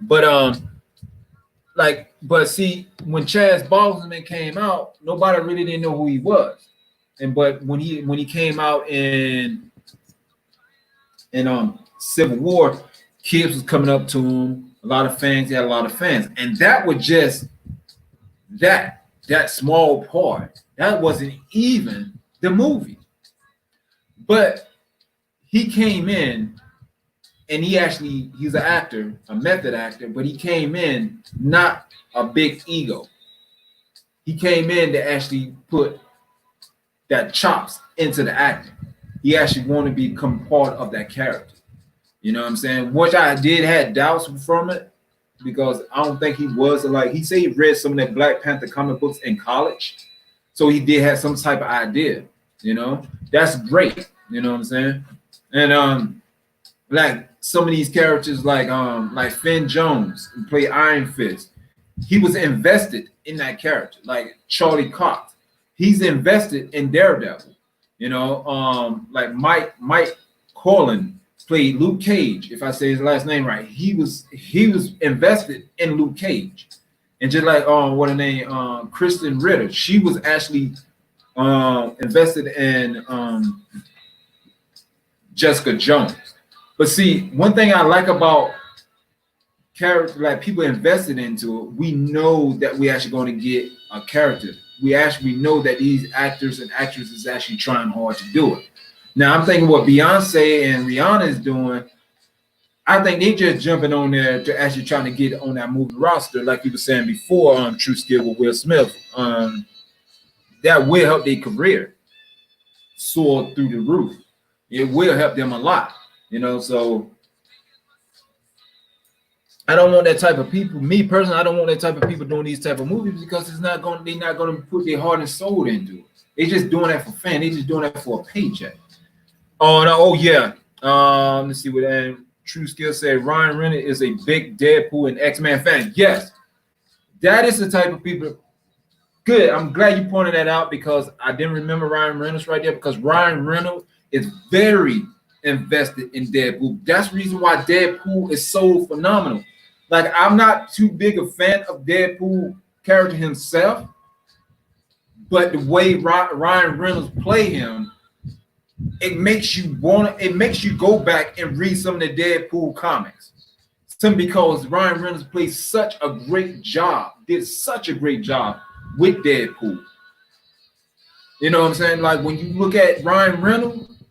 but but see, when Chaz Boseman came out, nobody really didn't know who he was. And but when he came out in Civil War, kids was coming up to him. A lot of fans, he had a lot of fans, and that was just that small part. That wasn't even the movie. But he came in, and he's an actor, a method actor, but he came in not a big ego. He came in to actually put that chops into the acting. He actually wanted to become part of that character. You know what I'm saying? Which I did have doubts from it, because I don't think he was like, he said he read some of that Black Panther comic books in college. So he did have some type of idea, you know. That's great, you know what I'm saying? And like some of these characters like Finn Jones, who played Iron Fist, he was invested in that character. Like Charlie Cox, he's invested in Daredevil. You know, like Mike Corlin played Luke Cage. If I say his last name right, he was invested in Luke Cage. And just like what her name, Kristen Ritter, she was actually invested in Jessica Jones. But see, one thing I like about character, like people invested into it, we know that we actually going to get a character. We know that these actors and actresses is actually trying hard to do it. Now I'm thinking what Beyonce and Rihanna is doing. I think they just jumping on there to actually trying to get on that movie roster, like you were saying before, True Skill with Will Smith. That will help their career soar through the roof. It will help them a lot, you know. So I don't want that type of people. Me personally, I don't want that type of people doing these type of movies, because they're not going to put their heart and soul into it. They're just doing that for fans. They're just doing that for a paycheck. Oh no! Oh yeah. Let's see what True Skill said. Ryan Reynolds is a big Deadpool and X-Men fan. Yes, that is the type of people. Good. I'm glad you pointed that out, because I didn't remember Ryan Reynolds right there, because Ryan Reynolds is very invested in Deadpool. That's the reason why Deadpool is so phenomenal. Like, I'm not too big a fan of Deadpool character himself, but the way Ryan Reynolds play him, it makes you go back and read some of the Deadpool comics. Simply because Ryan Reynolds did such a great job with Deadpool. You know what I'm saying? Like, when you look at Ryan Reynolds,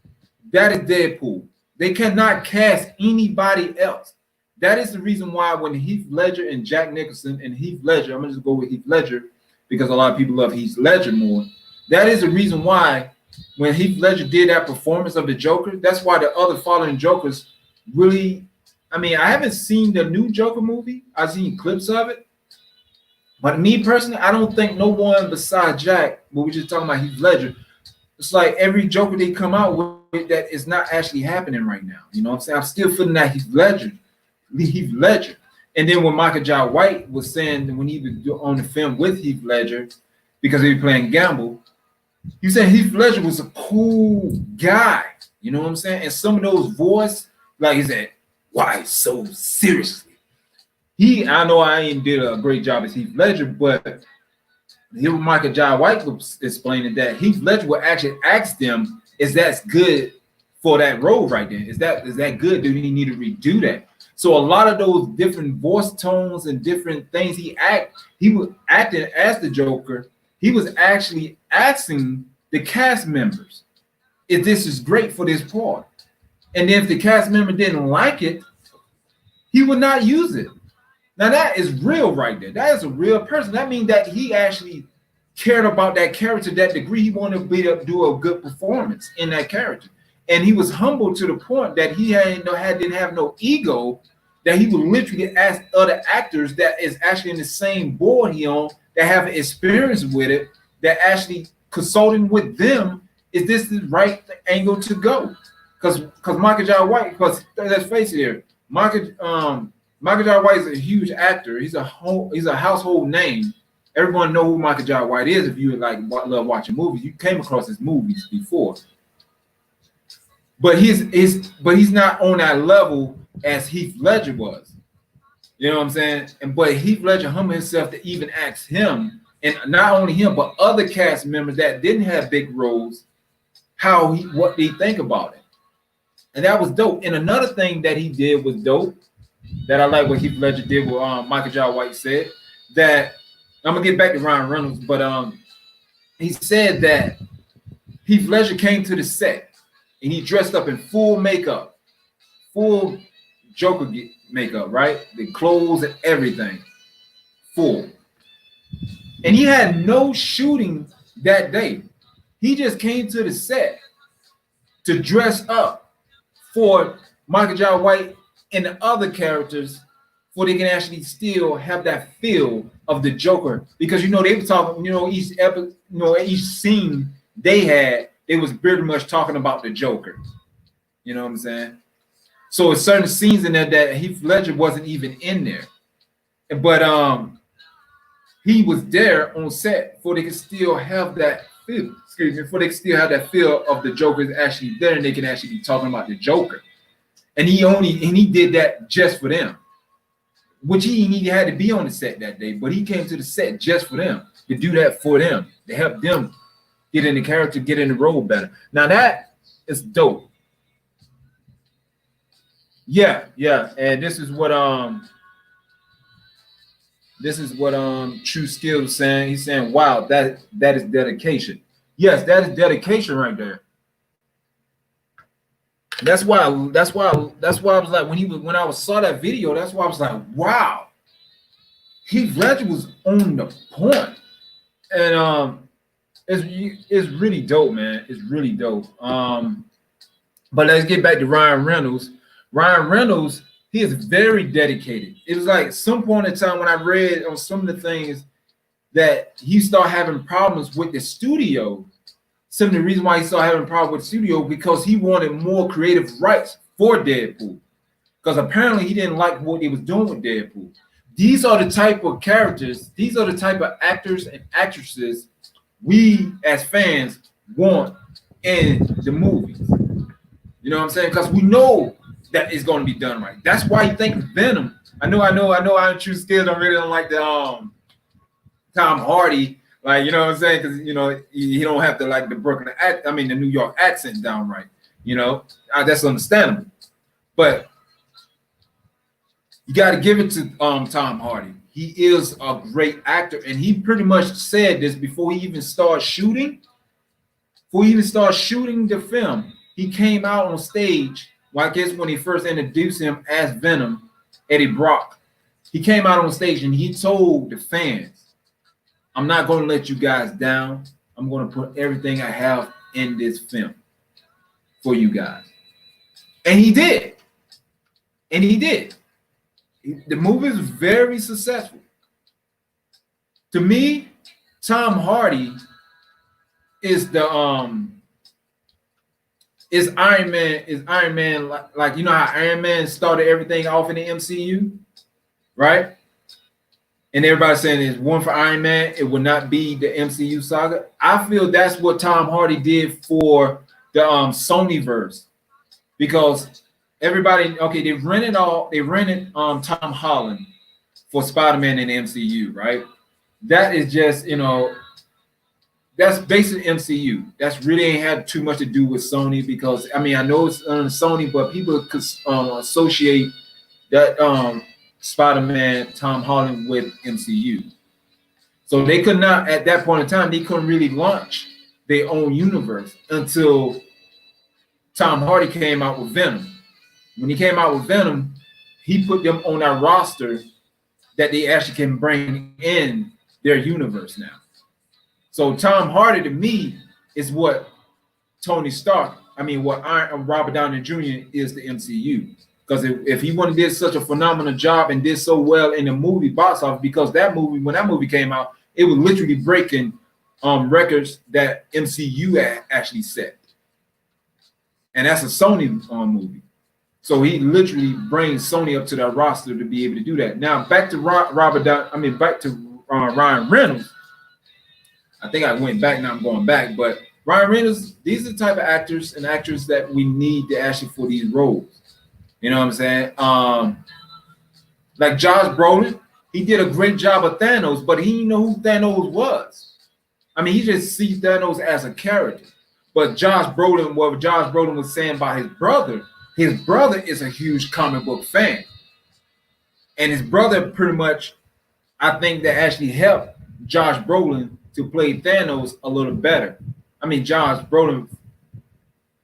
that is Deadpool. They cannot cast anybody else. That is the reason why when Heath Ledger and Jack Nicholson and Heath Ledger, I'm going to just go with Heath Ledger because a lot of people love Heath Ledger more. That is the reason why when Heath Ledger did that performance of the Joker, that's why the other following Jokers really, I mean, I haven't seen the new Joker movie. I've seen clips of it. But me personally, I don't think no one besides Jack, but we're just talking about Heath Ledger, it's like every Joker they come out with that is not actually happening right now. You know what I'm saying? I'm still feeling that Heath Ledger. And then when Michael Jai White was saying, when he was on the film with Heath Ledger, because he was playing Gamble, he said Heath Ledger was a cool guy. You know what I'm saying? And some of those voices, like he said, why so seriously? I know I ain't did a great job as Heath Ledger, but here Michael Jai White was explaining that Heath Ledger would actually ask them, is that good for that role right there? Is that good? Do you need to redo that? So a lot of those different voice tones and different things he was acting as the Joker. He was actually asking the cast members if this is great for this part. And if the cast member didn't like it, he would not use it. Now that is real right there. That is a real person. That means that he actually cared about that character to that degree. He wanted to be able to do a good performance in that character. And he was humble to the point that he didn't have no ego, that he would literally ask other actors that is actually in the same board he on, that have experience with it, that actually consulting with them is this the right angle to go? Because Michael Jai White, because let's face it here, Michael Jai White is a huge actor. He's a household name. Everyone know who Michael Jai White is. If you love watching movies, you came across his movies before. But he's not on that level as Heath Ledger was. You know what I'm saying? But Heath Ledger humbled himself to even ask him, and not only him, but other cast members that didn't have big roles, what they think about it. And that was dope. And another thing that he did was dope, that I like what Heath Ledger did, what Michael Jai White said, that I'm gonna get back to Ryan Reynolds, but he said that Heath Ledger came to the set and he dressed up in full makeup, full Joker makeup, right? The clothes and everything, full. And he had no shooting that day. He just came to the set to dress up for Michael Jai White and the other characters, for they can actually still have that feel of the Joker. Because they were talking, each episode, each scene they had, they was pretty much talking about the Joker. You know what I'm saying? So it's certain scenes in there that Heath Ledger wasn't even in there. But he was there on set for they could still have that feel. Excuse me, for they could still have that feel of the Joker is actually there and they can actually be talking about the Joker. And he did that just for them. Which he had to be on the set that day, but he came to the set just for them, to do that for them, to help them get in the character, get in the role better. Now that is dope. Yeah, and this is what True Skills was saying. He's saying, wow, that is dedication. Yes, that is dedication right there. That's why I was like, when I saw that video, that's why I was like, wow, Heath Ledger was on the point. And it's really dope, man. It's really dope. But let's get back to Ryan Reynolds. Ryan Reynolds, he is very dedicated. It was like some point in time when I read on some of the things that he started having problems with the studio. Some of the reason why he started having a problem with the studio, because he wanted more creative rights for Deadpool. Because apparently he didn't like what he was doing with Deadpool. These are the type of characters, these are the type of actors and actresses we as fans want in the movies. You know what I'm saying? Because we know that it's going to be done right. That's why you think Venom. I know. I True Skills. I really don't like the Tom Hardy. Like, you know what I'm saying? Because, you don't have to like the the New York accent down right. That's understandable. But you got to give it to Tom Hardy. He is a great actor. And he pretty much said this before he even started shooting. Before he even started shooting the film, he came out on stage. Well, I guess when he first introduced him as Venom, Eddie Brock, he came out on stage and he told the fans, I'm not going to let you guys down. I'm going to put everything I have in this film for you guys. And he did. The movie is very successful. To me, Tom Hardy is the is Iron Man like how Iron Man started everything off in the MCU, right? And everybody's saying it's one for Iron Man, it would not be the MCU saga. I feel that's what Tom Hardy did for the Sonyverse, because everybody, they rented Tom Holland for Spider-Man in the MCU, right? That is just, that's basic MCU. That's really ain't had too much to do with Sony, because I know it's Sony, but people could associate that Spider-Man Tom Holland with MCU. So they could not, at that point in time, they couldn't really launch their own universe until Tom Hardy came out with Venom. When he came out with Venom, he put them on that roster that they actually can bring in their universe now. So Tom Hardy to me is what Tony Stark, what Robert Downey Jr. is the MCU. Because if he wouldn't did such a phenomenal job and did so well in the movie box office, because that movie, when that movie came out, it was literally breaking records that MCU actually set, and that's a Sony movie. So he literally brings Sony up to that roster to be able to do that. Now back to back to Ryan Reynolds. I think I went back. Now I'm going back, but Ryan Reynolds. These are the type of actors and actors that we need to actually for these roles. You know what I'm saying? Like Josh Brolin, he did a great job of Thanos, but he didn't know who Thanos was. I mean, he just sees Thanos as a character. But Josh Brolin, what Josh Brolin was saying about his brother is a huge comic book fan. And his brother pretty much, I think, that actually helped Josh Brolin to play Thanos a little better. I mean, Josh Brolin,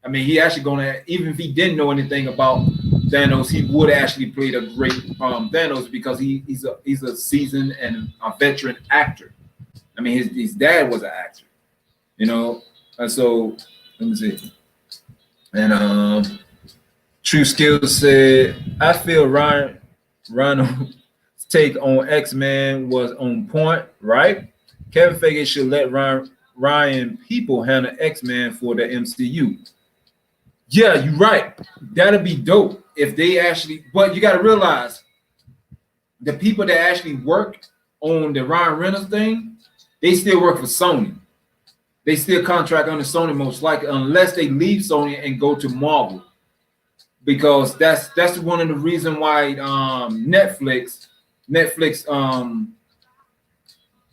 I mean, he actually gonna, even if he didn't know anything about Thanos, he would actually played a great Thanos because he's a seasoned and a veteran actor. I mean, his dad was an actor, you know. And so let me see. And True Skills said, I feel Ryan Reynolds' take on X-Men was on point, right? Kevin Feige should let Ryan people handle X-Men for the MCU. Yeah, you're right. That'd be dope if they actually, but you got to realize the people that actually work on the Ryan Reynolds thing, they still work for Sony. They still contract under Sony most likely, unless they leave Sony and go to Marvel. Because that's one of the reasons why Netflix,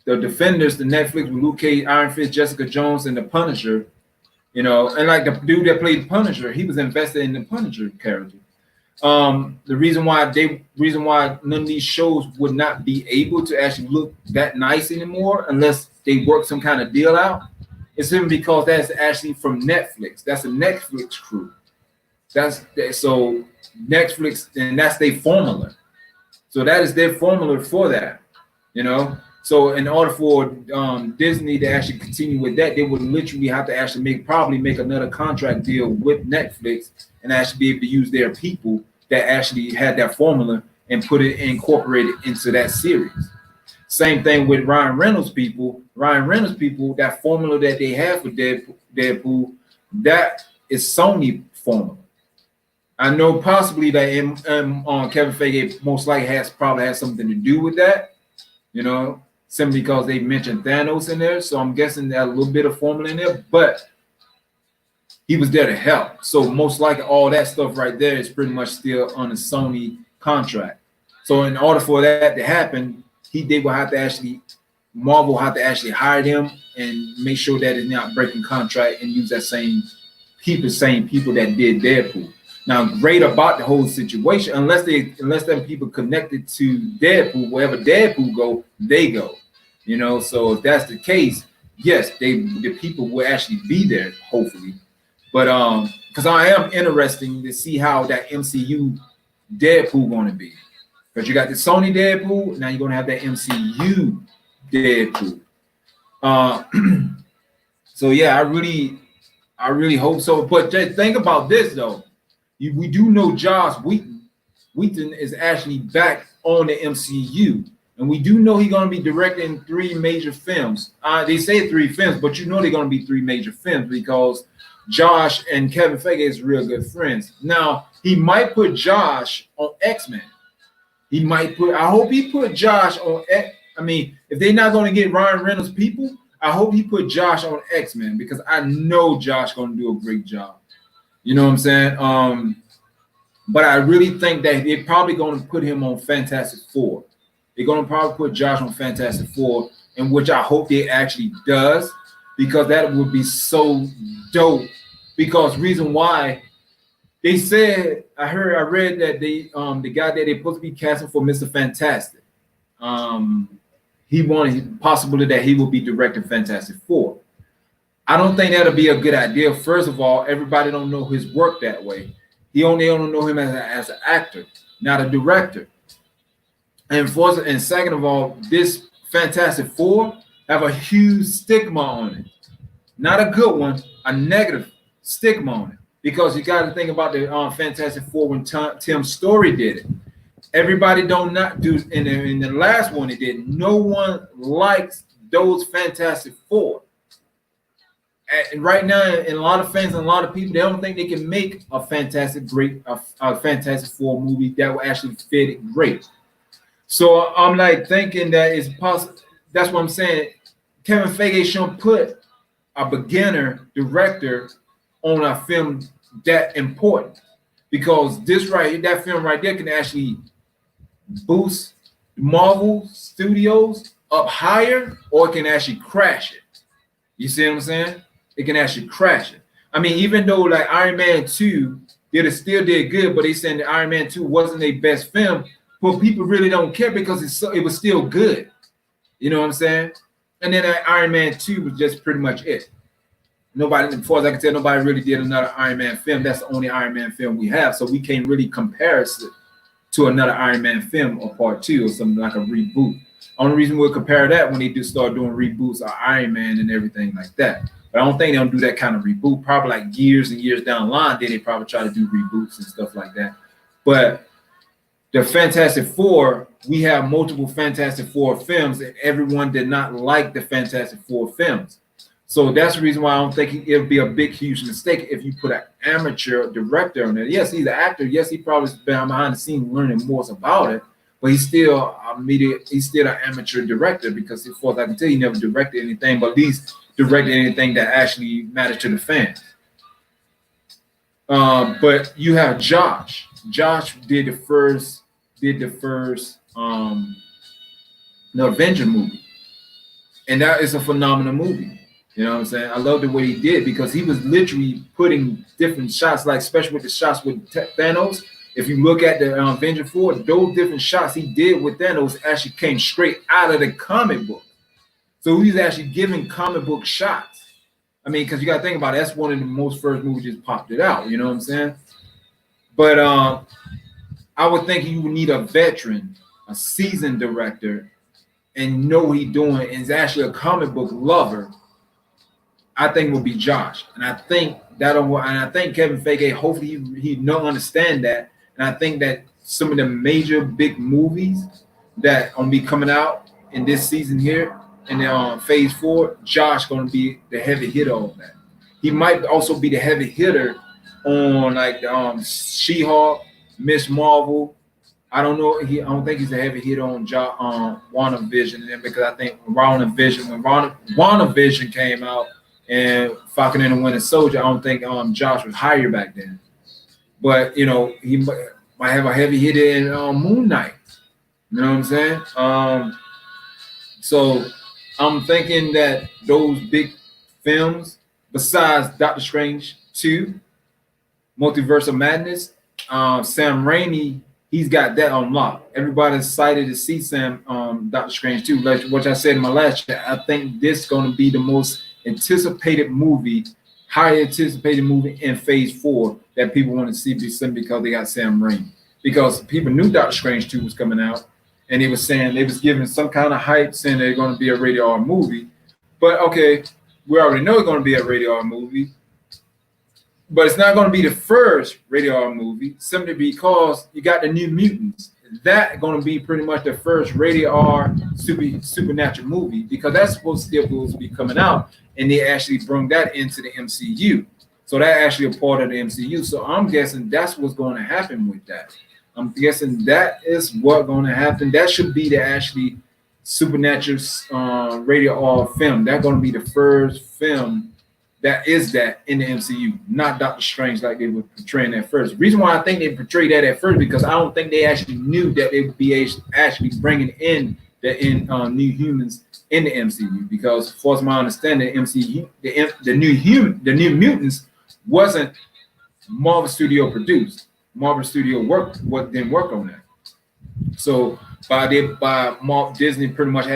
the Defenders, the Netflix with Luke Cage, Iron Fist, Jessica Jones, and the Punisher, you know, and like the dude that played Punisher, he was invested in the Punisher character. The reason why none of these shows would not be able to actually look that nice anymore unless they work some kind of deal out, is simply because that's actually from Netflix. That's a Netflix crew. So Netflix, and that's their formula. So that is their formula for that, you know. So in order for Disney to actually continue with that, they would literally have to actually probably make another contract deal with Netflix and actually be able to use their people that actually had that formula and incorporate it into that series. Same thing with Ryan Reynolds people. That formula that they have for Deadpool, that is Sony formula. I know possibly that Kevin Feige most likely probably has something to do with that, you know, simply because they mentioned Thanos in there. So I'm guessing that a little bit of formula in there, but he was there to help. So most likely all that stuff right there is pretty much still on a Sony contract. So in order for that to happen, Marvel will have to actually hire them and make sure that it's not breaking contract and use that same people that did Deadpool. Now, great about the whole situation, unless them people connected to Deadpool, wherever Deadpool go, they go. You know, so if that's the case, yes, the people will actually be there, hopefully. But because I am interested to see how that MCU Deadpool going to be. Because you got the Sony Deadpool, now you're going to have that MCU Deadpool. So yeah, I really hope so. But just think about this though. We do know Joss Whedon is actually back on the MCU. And we do know he's going to be directing 3 major films. They say 3 films, but you know they're going to be 3 major films because Josh and Kevin Feige is real good friends. Now, he might put Josh on X-Men. I hope he put Josh on if they're not going to get Ryan Reynolds people, I hope he put Josh on X-Men because I know Josh going to do a great job. You know what I'm saying? But I really think that they're probably going to put him on Fantastic Four. They're going to probably put Josh on Fantastic Four, in which I hope they actually does, because that would be so dope. Because reason why they said, I read that the guy that they're supposed to be casting for Mr. Fantastic, he wanted possibly that he will be directing Fantastic Four. I don't think that'll be a good idea. First of all, everybody don't know his work that way. They only know him as an actor, not a director. And second of all, this Fantastic Four have a huge stigma on it. Not a good one, a negative stigma on it. Because you got to think about the Fantastic Four when Tim Story did it. Everybody not do in the last one it did. No one likes those Fantastic Four. And right now, and a lot of fans and a lot of people, they don't think they can make a Fantastic Four movie that will actually fit it great. So I'm like thinking that it's possible. That's what I'm saying. Kevin Feige shouldn't put a beginner director on a film that important, because that film right there can actually boost Marvel Studios up higher, or it can actually crash it. You see what I'm saying? It can actually crash it. I mean, even though like Iron Man 2 still did good, but they saying that Iron Man 2 wasn't their best film, but people really don't care because it was still good. You know what I'm saying? And then Iron Man 2 was just pretty much it. Nobody, as far as I can tell, nobody really did another Iron Man film. That's the only Iron Man film we have, so we can't really compare it to another Iron Man film or part 2 or something like a reboot. Only reason we'll compare that when they do start doing reboots of Iron Man and everything like that. But I don't think they'll do that kind of reboot. Probably like years and years down the line, then they probably try to do reboots and stuff like that. But the Fantastic Four, we have multiple Fantastic Four films, and everyone did not like the Fantastic Four films. So that's the reason why I don't think it'll be a big, huge mistake if you put an amateur director on there. Yes, he's an actor. Yes, he probably been behind the scenes learning more about it, but he's still an amateur director, because as far as I can tell, he never directed anything, but at least directed anything that actually mattered to the fans. But you have Josh. Josh did the first Avenger movie, and that is a phenomenal movie. You know what I'm saying? I love the way he did, because he was literally putting different shots, like especially with the shots with Thanos. If you look at the Avenger 4, those different shots he did with Thanos actually came straight out of the comic book. So he's actually giving comic book shots. I mean, because you got to think about it, that's one of the most first movies just popped it out. You know what I'm saying? But I would think you would need a veteran, a seasoned director, and know what he's doing, and is actually a comic book lover. I think will be Josh, and I think Kevin Feige, hopefully he don't understand that, and I think that some of the major big movies that gonna be coming out in this season here, in Phase 4, Josh gonna be the heavy hitter on that. He might also be the heavy hitter on like She-Hulk, Miss Marvel. I don't know. I don't think he's a heavy hitter on WandaVision, because I think when WandaVision came out, and Falcon and the Winter Soldier, I don't think Josh was higher back then. But, you know, he might have a heavy hitter in Moon Knight. You know what I'm saying? So I'm thinking that those big films, besides Doctor Strange 2, Multiverse of Madness, Sam Raimi, he's got that unlocked. Everybody's excited to see Doctor Strange 2. Which I said in my last chat, I think this is going to be the most highly anticipated movie in Phase 4 that people want to see, because they got Sam Raimi. Because people knew Doctor Strange 2 was coming out, and they was giving some kind of hype saying they're going to be a rated R movie. But okay, we already know it's going to be a rated R movie, but it's not going to be the first rated R movie, simply because you got the New Mutants. That's going to be pretty much the first rated R supernatural movie, because that's supposed to be coming out, and they actually bring that into the MCU. So that's actually a part of the MCU. So I'm guessing that's what's going to happen with that. I'm guessing that is what's going to happen. That should be the actually supernatural rated R film. That's going to be the first film that is that in the MCU, not Doctor Strange like they were portraying at first. The reason why I think they portrayed that at first, because I don't think they actually knew that they would be actually bringing in the New Humans in the MCU. Because, as far as my understanding, MCU, the New Mutants wasn't Marvel Studio produced. Marvel Studio didn't work on that. So Disney pretty much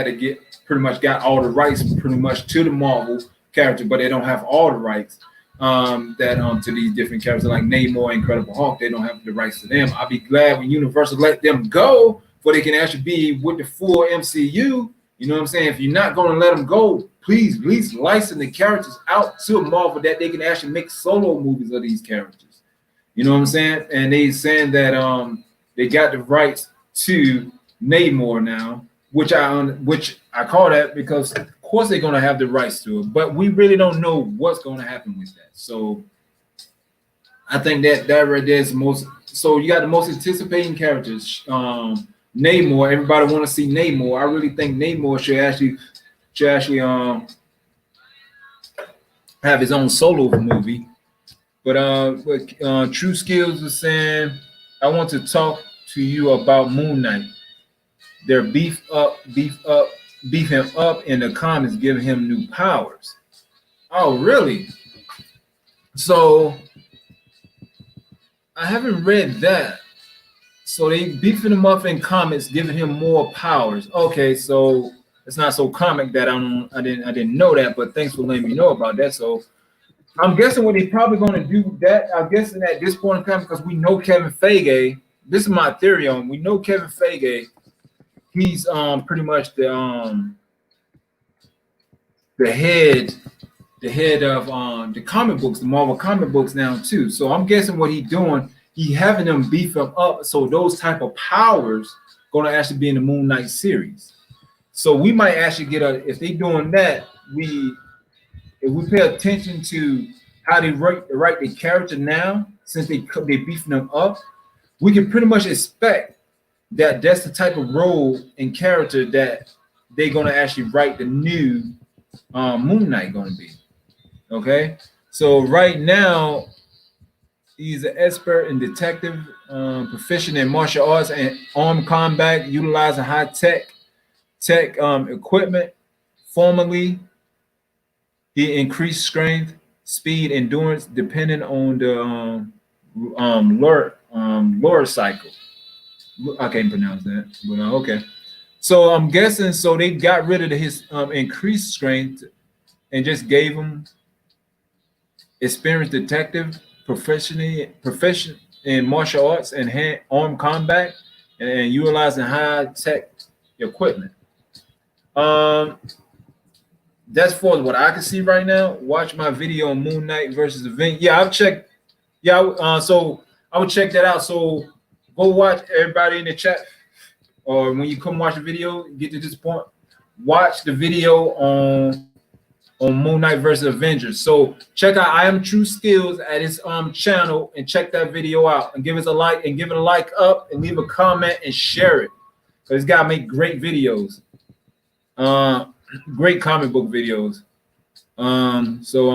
got all the rights pretty much to the Marvel character, but they don't have all the rights to these different characters like Namor, Incredible Hulk. They don't have the rights to them. I'll be glad when Universal let them go, so they can actually be with the full MCU. You know what I'm saying? If you're not going to let them go, please at least license the characters out to Marvel, that they can actually make solo movies of these characters. You know what I'm saying? And they saying that they got the rights to Namor now, which I call that because course they're going to have the rights to it, but we really don't know what's going to happen with that. So I think that right there is the most. So you got the most anticipating characters. Namor. Everybody want to see Namor. I really think Namor should actually have his own solo movie. But True Skills is saying, I want to talk to you about Moon Knight. They're beef him up in the comics, giving him new powers. Oh, really? So I haven't read that. So they beefing him up in comics, giving him more powers. Okay, so it's not so comic that I didn't know that, but thanks for letting me know about that. So I'm guessing what they're probably going to do that. I'm guessing at this point in time, because we know Kevin Feige. This is my theory on. We know Kevin Feige. He's pretty much the head of the comic books, the Marvel comic books now too. So I'm guessing what he's doing, he having them beef him up. So those type of powers going to actually be in the Moon Knight series. So we might actually get if they doing that, if we pay attention to how they write the character now, since they beefing them up, we can pretty much expect that that's the type of role and character that they're going to actually write the new Moon Knight going to be. Okay, so right now he's an expert in detective, proficient in martial arts and armed combat, utilizing high tech equipment. Formerly, he increased strength, speed, endurance, depending on the lore cycle. I can't pronounce that, but okay. So I'm guessing so they got rid of his increased strength and just gave him experienced detective, proficient in martial arts and armed combat, and utilizing high tech equipment. That's for what I can see right now. Watch my video on Moon Knight versus Event. Yeah, I've checked. Yeah, so I would check that out. So go watch, everybody in the chat, or when you come watch the video, get to this point, watch the video on Moon Knight versus Avengers. So check out I Am True Skills at his channel and check that video out and give us a like and give it a like up and leave a comment and share it. Because this guy make great videos. Great comic book videos. So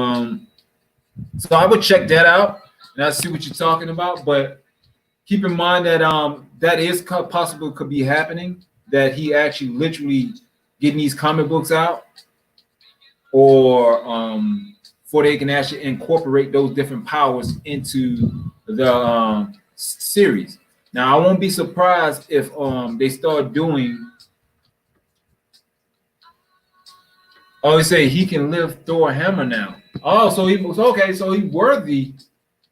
I would check that out and I see what you're talking about. But keep in mind that that is possible, could be happening, that he actually literally getting these comic books out, or before they can actually incorporate those different powers into the series. Now I won't be surprised if they start doing. Oh, they say he can lift Thor hammer now. Oh, so he was okay. So he's worthy.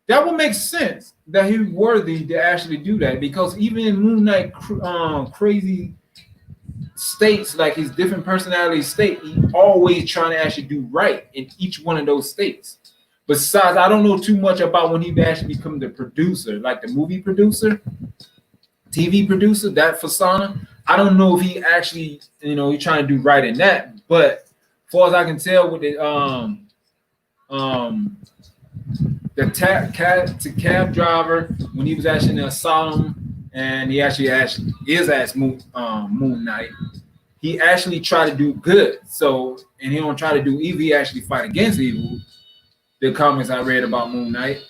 That would make sense that he's worthy to actually do that, because even in Moon Knight crazy states, like his different personality state, he always trying to actually do right in each one of those states. Besides, I don't know too much about when he actually become the producer, like the movie producer, TV producer, that persona. I don't know if he actually, he's trying to do right in that, but as far as I can tell, with the cab driver, when he was actually in the asylum, and he actually is as Moon Knight, he actually tried to do good. So, and he don't try to do evil. He actually fight against evil. The comics I read about Moon Knight,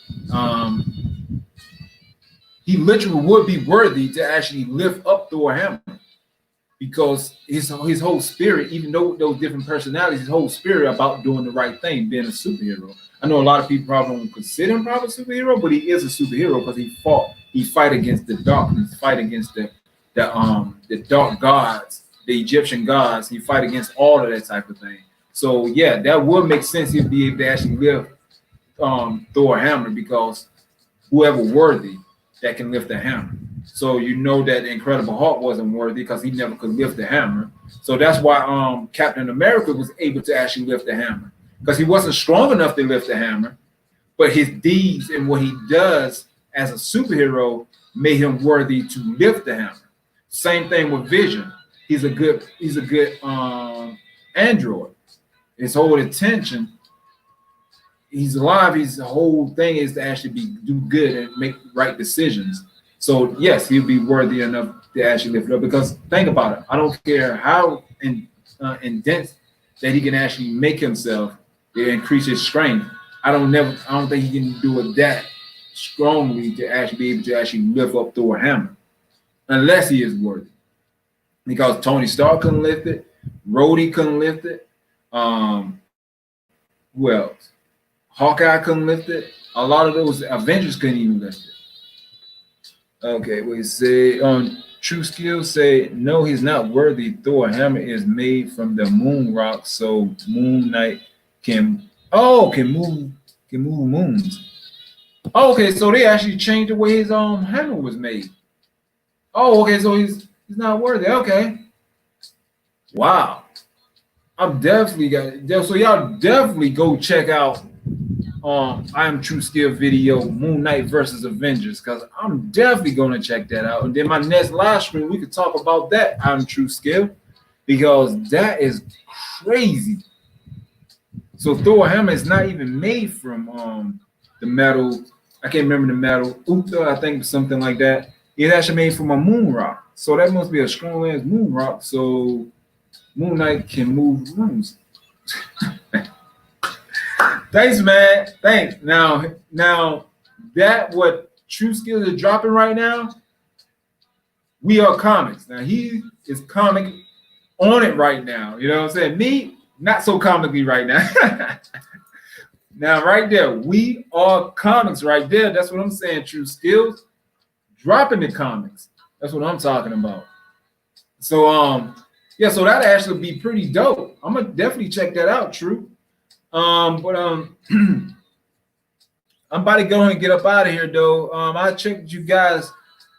he literally would be worthy to actually lift up Thor hammer. Because his whole spirit, even though those different personalities, his whole spirit about doing the right thing, being a superhero. I know a lot of people probably don't consider him probably a superhero, but he is a superhero because he fight against the darkness, fight against the dark gods, the Egyptian gods. He fight against all of that type of thing. So yeah, that would make sense. He'd be able to actually lift Thor hammer, because whoever worthy that can lift the hammer. So that the Incredible Hulk wasn't worthy because he never could lift the hammer. So that's why Captain America was able to actually lift the hammer, because he wasn't strong enough to lift the hammer, but his deeds and what he does as a superhero made him worthy to lift the hammer. Same thing with Vision. He's a good android. his whole intention, he's alive. His whole thing is to actually do good and make right decisions. So yes, he'll be worthy enough to actually lift it up. Because think about it, I don't care how dense that he can actually make himself to increase his strength. I don't think he can do it that strongly to actually be able to actually lift up Thor hammer, unless he is worthy. Because Tony Stark couldn't lift it, Rhodey couldn't lift it. Who else? Hawkeye couldn't lift it. A lot of those Avengers couldn't even lift it. Okay, we say True Skills say no, he's not worthy. Thor hammer is made from the moon rock, so Moon Knight can move moons. Okay, so they actually changed the way his hammer was made. Oh, okay, so he's not worthy. Okay. Wow. I'm definitely so y'all definitely go check out I Am True Skill video, Moon Knight versus Avengers, because I'm definitely gonna check that out. And then my next live stream, we could talk about that I Am True Skill, because that is crazy. So Thor hammer is not even made from the metal. I can't remember the metal. I think something like that. It's actually made from a moon rock. So that must be a strong ass moon rock. So Moon Knight can move rooms. Thanks, man. Thanks. Now that what True Skills is dropping right now, we are comics. Now he is comic on it right now. You know what I'm saying? Me, not so comically right now. Now, right there, we are comics right there. That's what I'm saying. True Skills dropping the comics. That's what I'm talking about. So yeah, so that actually be pretty dope. I'm gonna definitely check that out, True. I'm about to go and get up out of here though. I'll check with you guys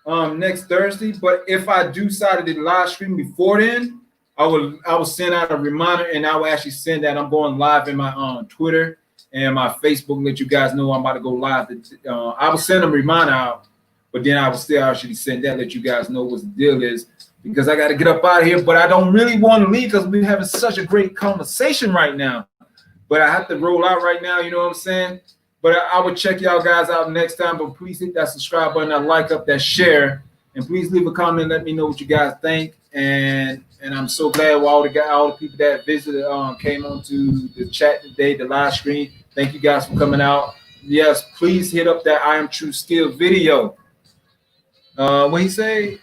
next Thursday. But if I do decide to live stream before then, I will send out a reminder, and I will actually send that I'm going live in my Twitter and my Facebook, let you guys know I'm about to go live. I will send a reminder out, but then I will still actually send that, let you guys know what the deal is, because I got to get up out of here. But I don't really want to leave because we're having such a great conversation right now. But I have to roll out right now, you know what I'm saying? But I will check y'all guys out next time. But please hit that subscribe button, that like up, that share, and please leave a comment. Let me know what you guys think. And I'm so glad all the people that visited came onto the chat today, the live stream. Thank you guys for coming out. Yes, please hit up that I Am True Skill video. What he say?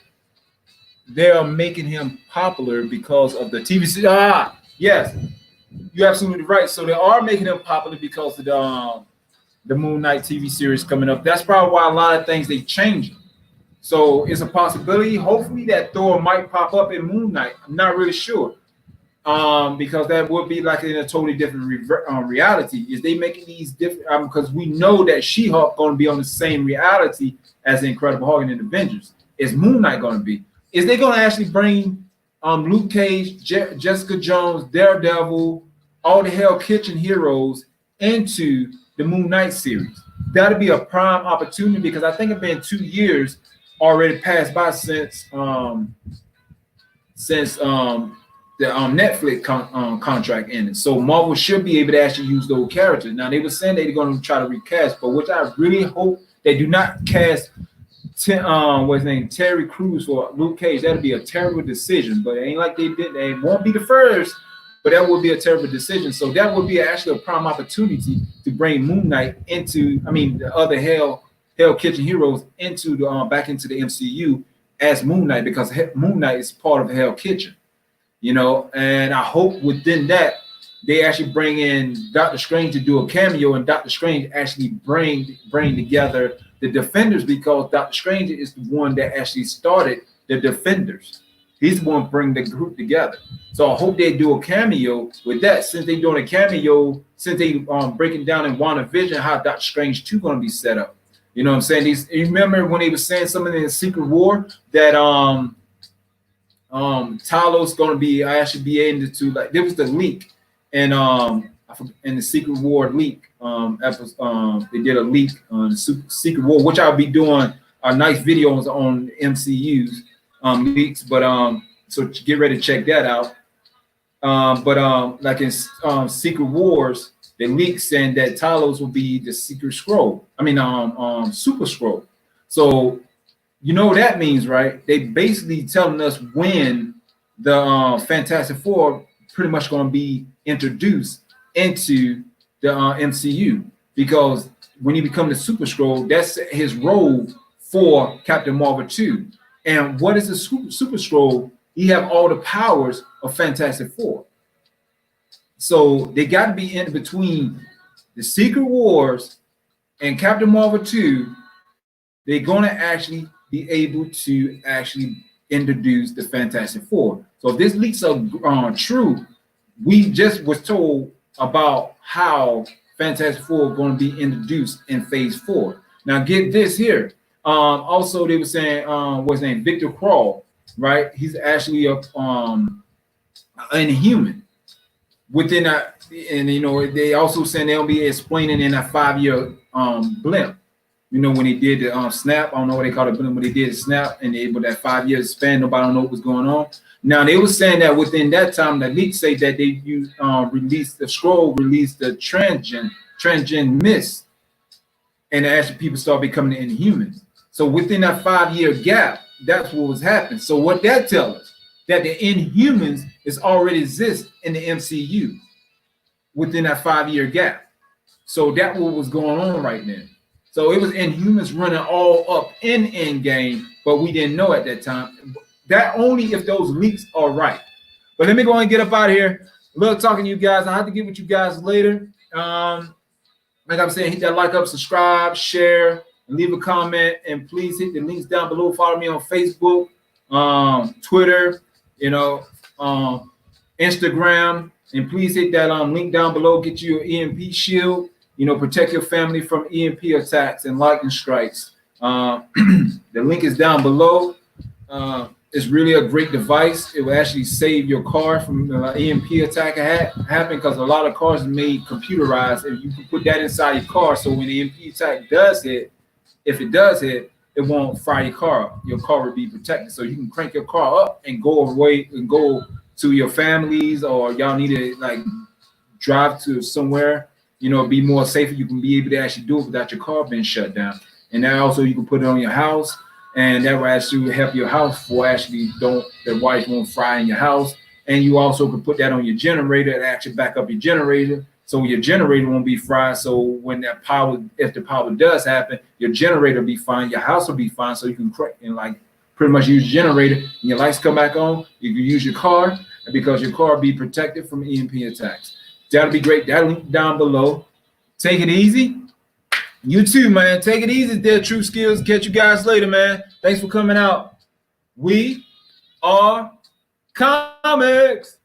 They are making him popular because of the TV series. Yes, you're absolutely right. So they are making him popular because of the Moon Knight TV series coming up. That's probably why a lot of things they changing. So it's a possibility, hopefully, that Thor might pop up in Moon Knight. I'm not really sure, because that would be like in a totally different reality. Is they making these different? Because we know that She-Hulk going to be on the same reality as the Incredible Hulk and the Avengers. Is Moon Knight going to be? Is they going to actually bring Luke Cage, Jessica Jones, Daredevil, all the Hell Kitchen heroes into the Moon Knight series? That'll be a prime opportunity, because I think it's been 2 years already passed by since the Netflix contract ended. So Marvel should be able to actually use those characters. Now they were saying they're going to try to recast, but which I really hope they do not cast Terry Crews for Luke Cage. That'd be a terrible decision, but it ain't like they did. They won't be the first, but that would be a terrible decision. So that would be actually a prime opportunity to bring Moon Knight into, the other Hell Kitchen heroes into the back into the MCU as Moon Knight, because Moon Knight is part of the Hell Kitchen, and I hope within that they actually bring in Doctor Strange to do a cameo, and Doctor Strange actually bring together the Defenders, because Doctor Strange is the one that actually started the Defenders. He's the one to bring the group together. So I hope they do a cameo with that, since they're doing a cameo, since they breaking down in WandaVision how Doctor Strange 2 going to be set up. You know what I'm saying? You remember when he was saying something in Secret War that Talos going to be actually be able to, like, there was the leak, and in the Secret War leak they did a leak on Secret War, which I'll be doing nice videos on MCU's leaks, but so get ready to check that out. But like in Secret Wars, the leak saying that Talos will be the Secret Scroll. I mean, Super Scroll. So you know what that means, right? They basically telling us when the Fantastic Four pretty much going to be introduced into the MCU, because when he becomes the Super Scroll, that's his role for Captain Marvel 2. And what is the Super Scroll? He have all the powers of Fantastic Four. So they got to be in between the Secret Wars and Captain Marvel 2. They're going to actually be able to actually introduce the Fantastic Four. So if this leaks are true, we just was told about how Fantastic Four are going to be introduced in Phase 4. Now get this here. Also, they were saying, what's his name? Victor Krull, right? He's actually a Inhuman within that, and you know they also saying they'll be explaining in that 5-year blimp. You know, when they did the snap, I don't know what they call it, but when they did the snap and they with that 5-year span, nobody don't know what was going on. Now they were saying that within that time, the leaks say that they released the scroll, released the transgen mist, and actually people start becoming Inhumans. So within that 5-year gap, that's what was happening. So what that tells us, that the Inhumans is already exist in the MCU within that 5-year gap. So that's what was going on right now. So it was Inhumans running all up in Endgame, but we didn't know at that time. That only if those leaks are right. But let me go and get up out of here. Love talking to you guys. I'll have to get with you guys later. Like I'm saying, hit that like up, subscribe, share, and leave a comment. And please hit the links down below. Follow me on Facebook, Twitter, you know, Instagram. And please hit that link down below. Get you your EMP Shield. You know, protect your family from EMP attacks and lightning strikes. The link is down below. It's really a great device. It will actually save your car from EMP attack happen, because a lot of cars are made computerized. If you can put that inside your car, so when the EMP attack does hit, if it does hit, it won't fry your car up. Your car will be protected. So you can crank your car up and go away and go to your families, or y'all need to like drive to somewhere, you know, be more safer. You can be able to actually do it without your car being shut down. And then also you can put it on your house, and that will actually help your house for actually the wires won't fry in your house. And you also can put that on your generator and actually back up your generator, so your generator won't be fried. So when that power, if the power does happen, your generator will be fine, your house will be fine. So you can like pretty much use your generator, and your lights come back on. You can use your car, because your car will be protected from EMP attacks. That'll be great. That link down below. Take it easy. You too, man. Take it easy there, True Skills. Catch you guys later, man. Thanks for coming out. We are comics.